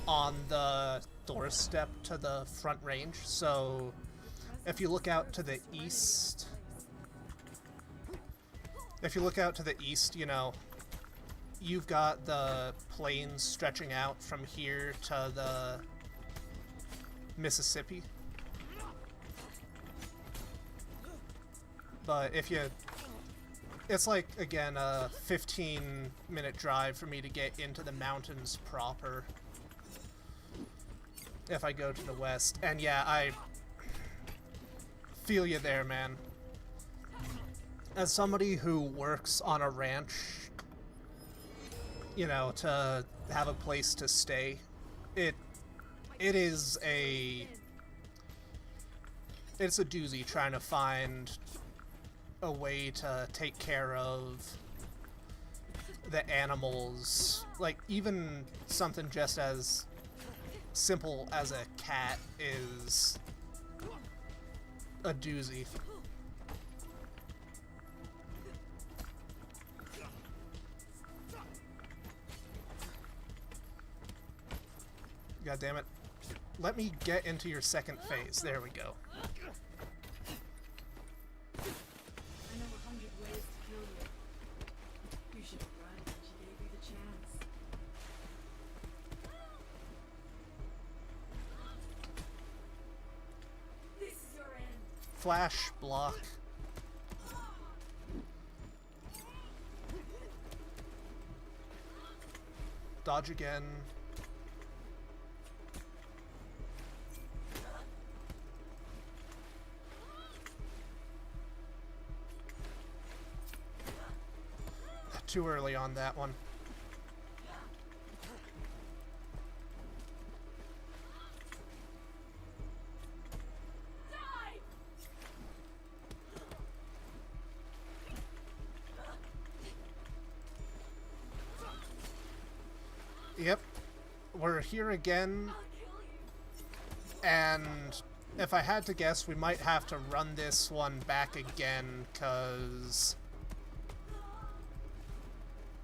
on the doorstep to the front range, so if you look out to the east... If you look out to the east, you know, you've got the plains stretching out from here to the Mississippi. But if you... It's like, again, a 15-minute drive for me to get into the mountains proper. If I go to the west. And yeah, I feel you there, man. As somebody who works on a ranch, you know, to have a place to stay, it is a... It's a doozy trying to find a way to take care of the animals. Like, even something just as simple as a cat is a doozy. God damn it. Let me get into your second phase. There we go. I know 100 ways to kill you. You should have run when she gave you the chance. This is your end. Flash, block. Dodge again. Too early on that one. Yep. We're here again. And if I had to guess, we might have to run this one back again, because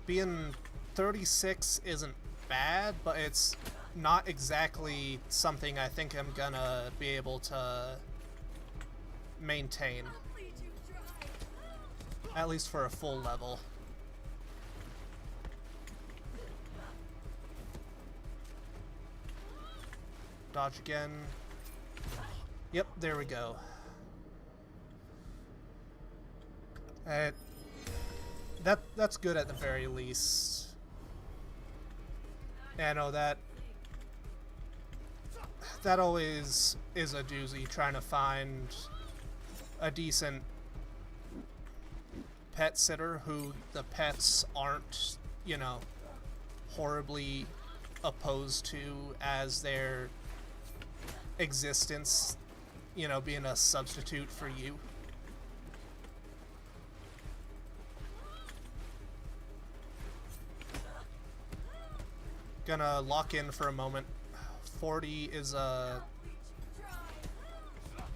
being 36 isn't bad, but it's not exactly something I think I'm gonna be able to maintain. At least for a full level. Dodge again. Yep, there we go. That's good at the very least. Yeah, no, that always is a doozy, trying to find a decent pet sitter who the pets aren't, you know, horribly opposed to as their existence, you know, being a substitute for you. Gonna lock in for a moment. 40 is a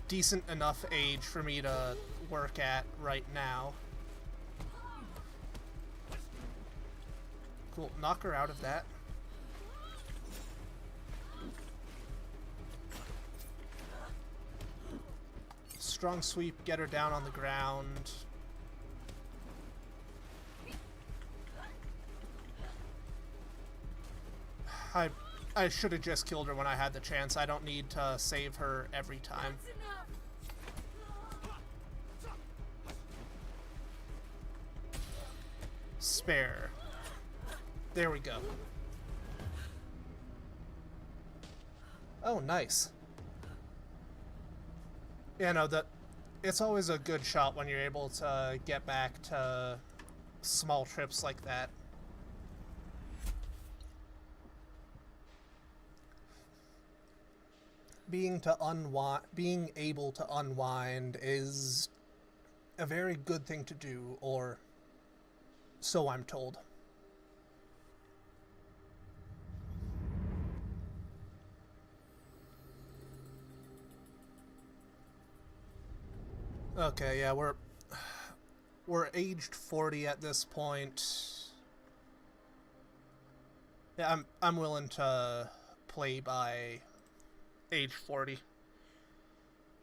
decent enough age for me to work at right now. Cool, knock her out of that. Strong sweep, get her down on the ground. I should have just killed her when I had the chance. I don't need to save her every time. Spare. There we go. Oh, nice. Yeah, no, it's always a good shot when you're able to get back to small trips like that. Being able to unwind is a very good thing to do, or so I'm told. Okay, yeah, we're aged 40 at this point. Yeah, I'm willing to play by age 40.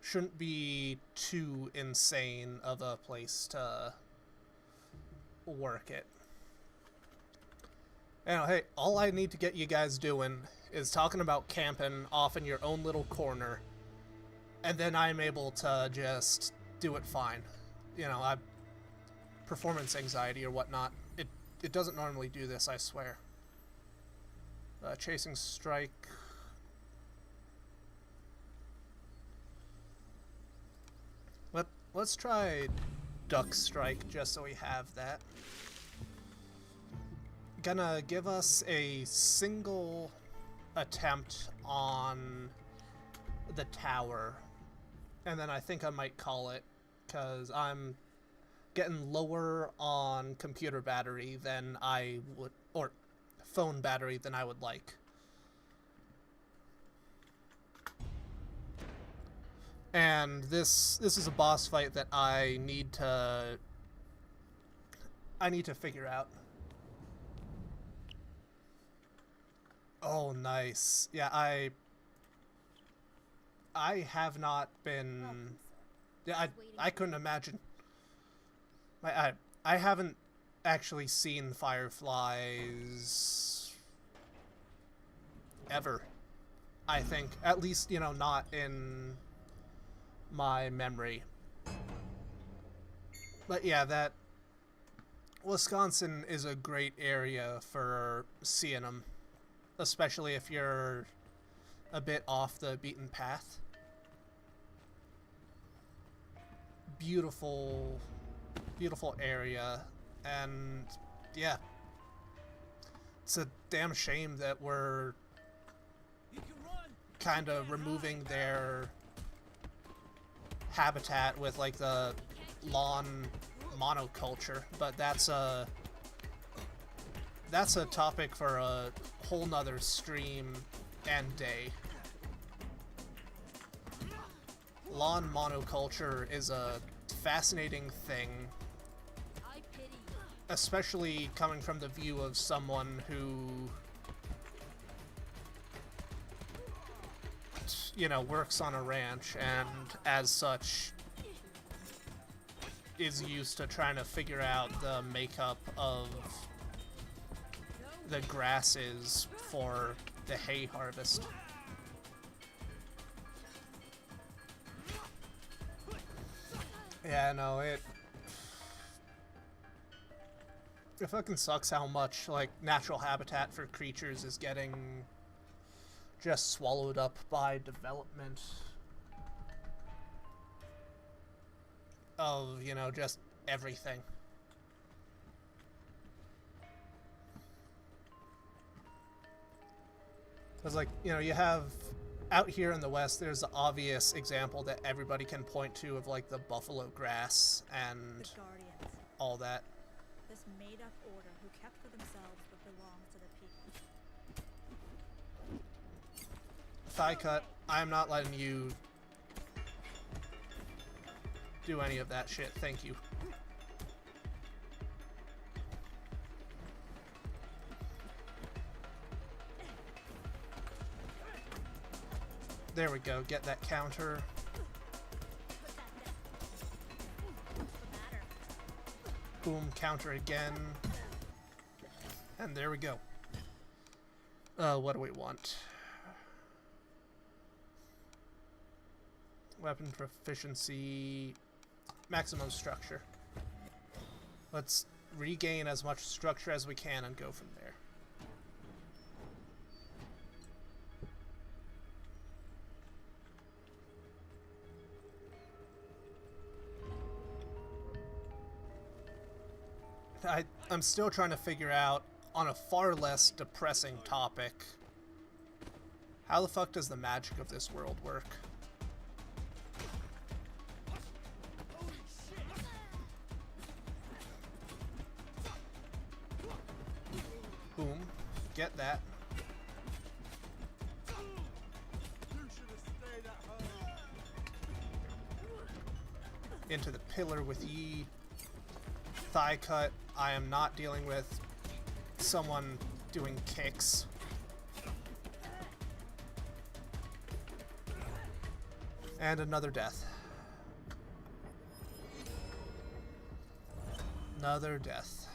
Shouldn't be too insane of a place to work it. You know, hey, all I need to get you guys doing is talking about camping off in your own little corner, and then I'm able to just do it fine. You know, performance anxiety or whatnot. It doesn't normally do this, I swear. Chasing strike. Let's try duck strike just so we have that. Gonna give us a single attempt on the tower, and then I think I might call it, because I'm getting lower on computer battery than I would, or phone battery than I would like. And this is a boss fight that I need to figure out. Oh, nice. Yeah, I have not been. Yeah, I couldn't imagine. I haven't actually seen fireflies ever. I think, at least, you know, not in my memory. But yeah, that Wisconsin is a great area for seeing them, especially if you're a bit off the beaten path. Beautiful area, and yeah, it's a damn shame that we're kind of removing their habitat with like the lawn monoculture, but that's that's a topic for a whole nother stream and day. Lawn monoculture is a fascinating thing, I pity you. especially coming from the view of someone who, you know, works on a ranch and as such is used to trying to figure out the makeup of the grasses for the hay harvest. Yeah, no, it fucking sucks how much, like, natural habitat for creatures is getting just swallowed up by development of, you know, just everything. Because, like, you know, you have out here in the West, there's the obvious example that everybody can point to of, like, the buffalo grass and The Guardians, all that. this made-up order who kept for themselves what belonged to the people. Thigh cut, I'm not letting you do any of that shit, thank you. There we go, get that counter. Boom, counter again. And there we go. What do we want? Weapon proficiency, maximum structure. Let's regain as much structure as we can and go from there. I'm still trying to figure out, on a far less depressing topic, how the fuck does the magic of this world work? Boom. Get that. You should have stayed at home. Into the pillar with ye. Thigh cut. I am not dealing with someone doing kicks. And another death. Another death.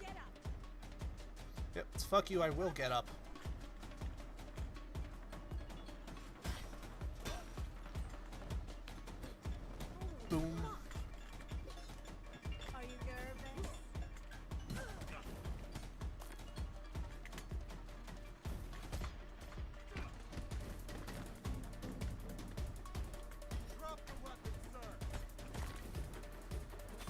Get up! Yep, fuck you, I will get up. Boom. Are you nervous? Drop the weapon, sir.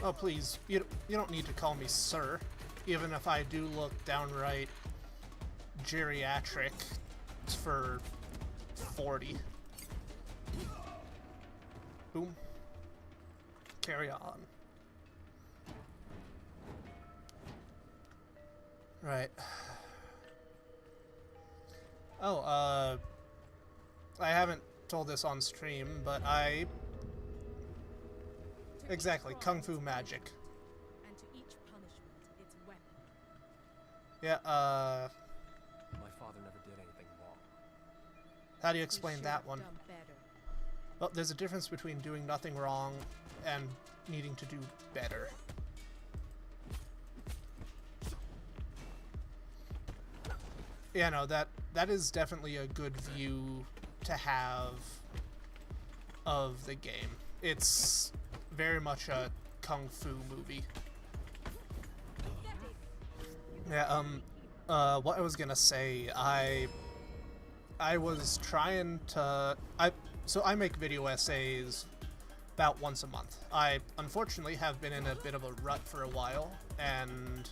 Oh, please, you don't need to call me sir, even if I do look downright geriatric for 40. Boom. Carry on. Right. Oh, I haven't told this on stream, but exactly, Kung Fu magic. And to each punishment, its weapon. Yeah, My father never did anything wrong. how do you We explain should that have one? done better. Well, there's a difference between doing nothing wrong and needing to do better. Yeah, no, that is definitely a good view to have of the game. It's very much a kung fu movie. Yeah, what I was gonna say, I was trying to, so I make video essays about once a month. I unfortunately have been in a bit of a rut for a while, and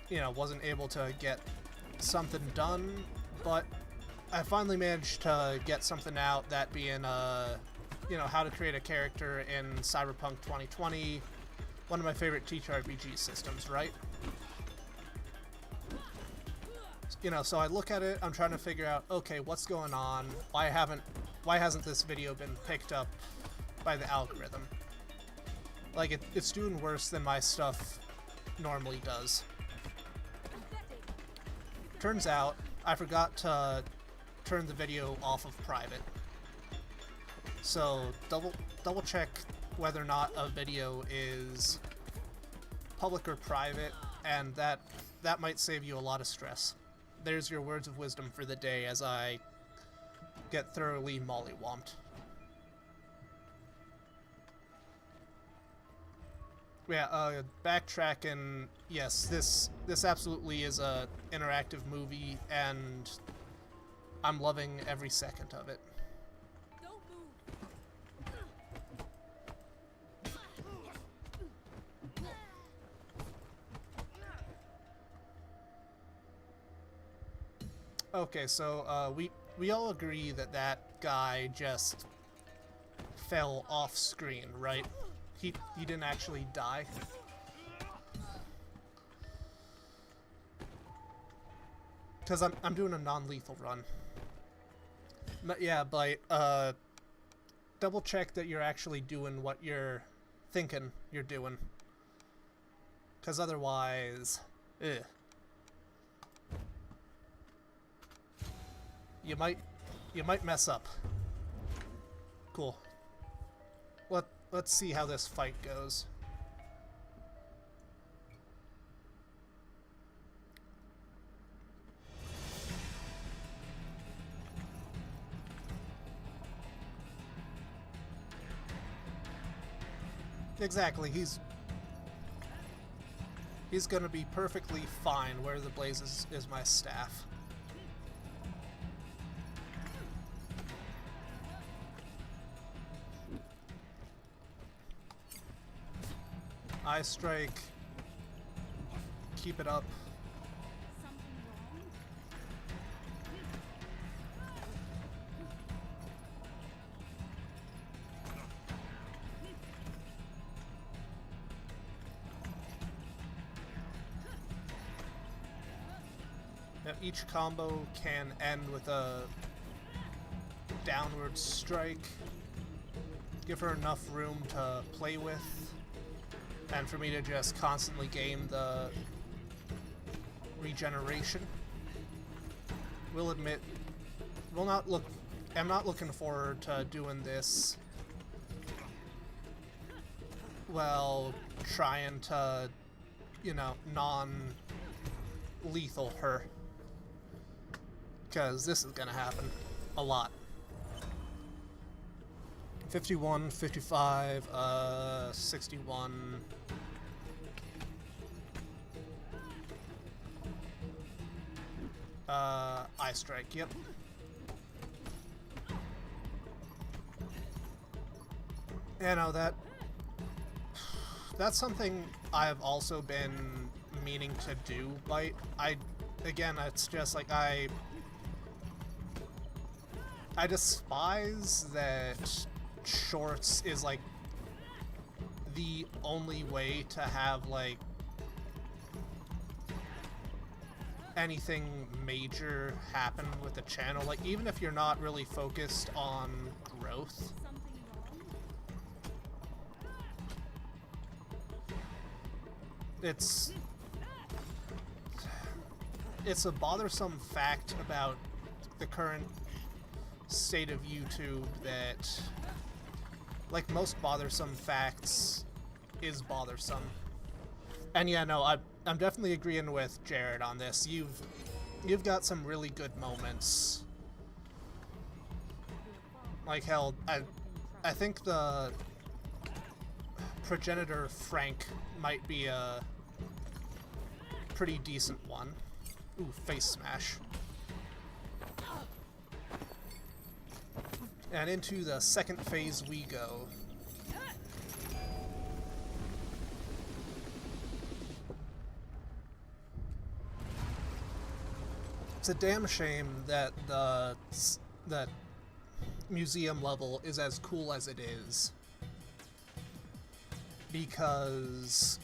you know, wasn't able to get something done, but I finally managed to get something out, that being, you know, how to create a character in Cyberpunk 2020 one of my favorite TTRPG systems, right? You know, so I look at it, I'm trying to figure out, okay, what's going on? Why hasn't this video been picked up by the algorithm? Like, it's doing worse than my stuff normally does. Turns out, I forgot to turn the video off of private. So, double check whether or not a video is public or private, and that might save you a lot of stress. There's your words of wisdom for the day as I get thoroughly mollywomped. Yeah, backtracking, yes, this absolutely is a interactive movie, and I'm loving every second of it. Don't move. Okay, so we all agree that that guy just fell off screen, right? He didn't actually die. Because I'm doing a non-lethal run. But yeah, but double check that you're actually doing what you're thinking you're doing. Because otherwise, ugh. You might mess up. Cool. Let's see how this fight goes. Exactly, he's gonna be perfectly fine where the blaze is my staff. Eye strike. Keep it up. Something wrong? Now, each combo can end with a downward strike. Give her enough room to play with, and for me to just constantly game the regeneration. We'll admit, I'm not looking forward to doing this while trying to, you know, non-lethal her. Because this is gonna happen a lot. 51, 55, 61. Eye strike, yep. You know, that's something I've also been meaning to do, but again, it's just like I despise that shorts is like the only way to have like anything major happen with the channel. Like, even if you're not really focused on growth, Something wrong? it's a bothersome fact about the current state of YouTube that, like most bothersome facts, is bothersome. And yeah, no, I'm definitely agreeing with Jared on this. You've got some really good moments. Like hell, I think the progenitor Frank might be a pretty decent one. Ooh, face smash. And into the second phase we go. It's a damn shame that that museum level is as cool as it is. because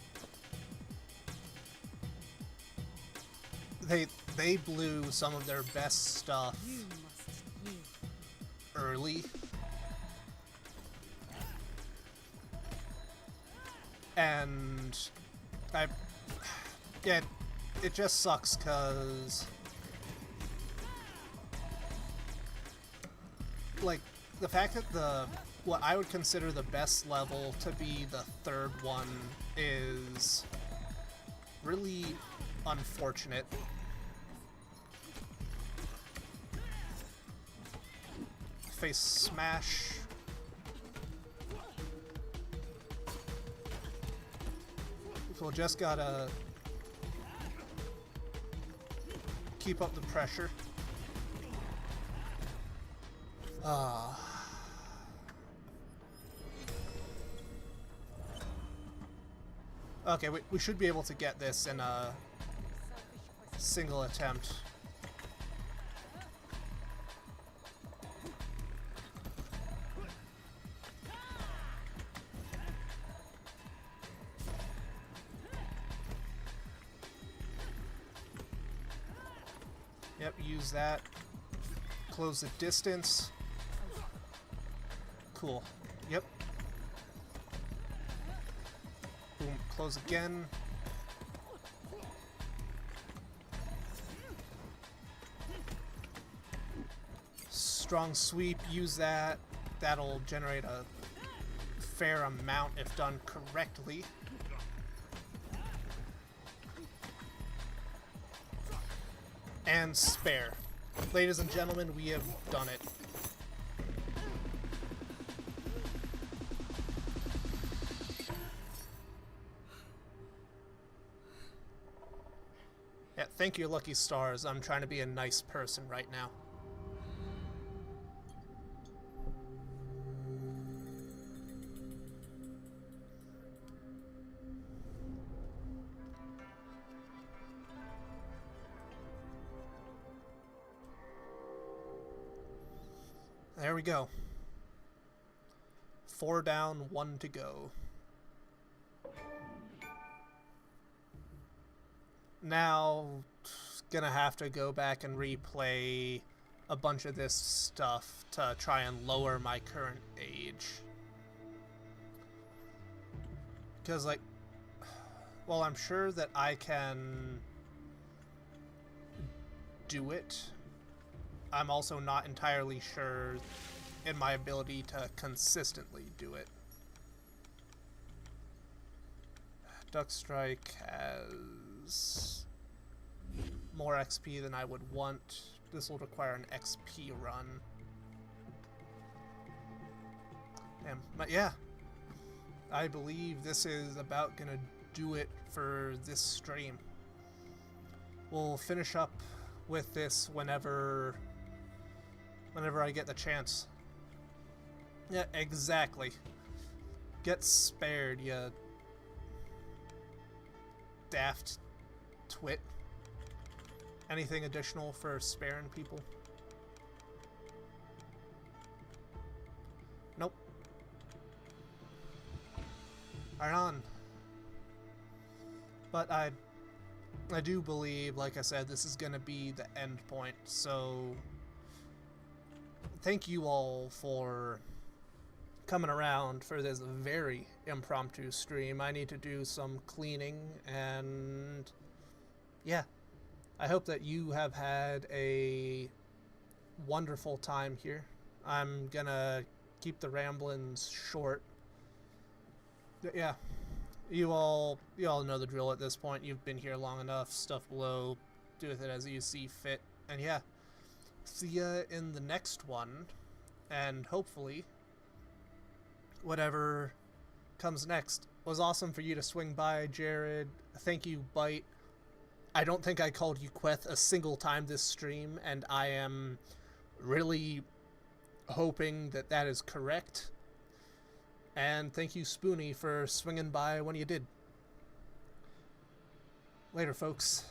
they blew some of their best stuff You must yield. early. And yeah, it just sucks because, like, the fact that what I would consider the best level to be the third one is really unfortunate. Face smash. So just gotta keep up the pressure. Okay, we should be able to get this in a single attempt. Yep, use that. Close the distance. Cool. Yep. Boom, close again. Strong sweep, use that. That'll generate a fair amount if done correctly. And spare. Ladies and gentlemen, we have done it. Yeah, thank you, lucky stars. I'm trying to be a nice person right now. There we go. 4 down, 1 to go. Now, gonna have to go back and replay a bunch of this stuff to try and lower my current age. Because, like, well, I'm sure that I can do it. I'm also not entirely sure in my ability to consistently do it. Duck Strike has more XP than I would want. This will require an XP run. Damn, but yeah. I believe this is about gonna do it for this stream. We'll finish up with this whenever I get the chance. Yeah, exactly. Get spared, you daft twit. Anything additional for sparing people? Nope. Right on. But I do believe, like I said, this is gonna be the end point, so thank you all for coming around for this very impromptu stream. I need to do some cleaning, and yeah, I hope that you have had a wonderful time here. I'm gonna keep the ramblings short. Yeah, you all know the drill at this point. You've been here long enough. Stuff below, do with it as you see fit, and yeah, see ya in the next one, and hopefully whatever comes next. It was awesome for you to swing by, Jared. Thank you, Bite. I don't think I called you Queth a single time this stream, and I am really hoping that that is correct. And thank you, Spoonie, for swinging by when you did. Later, folks.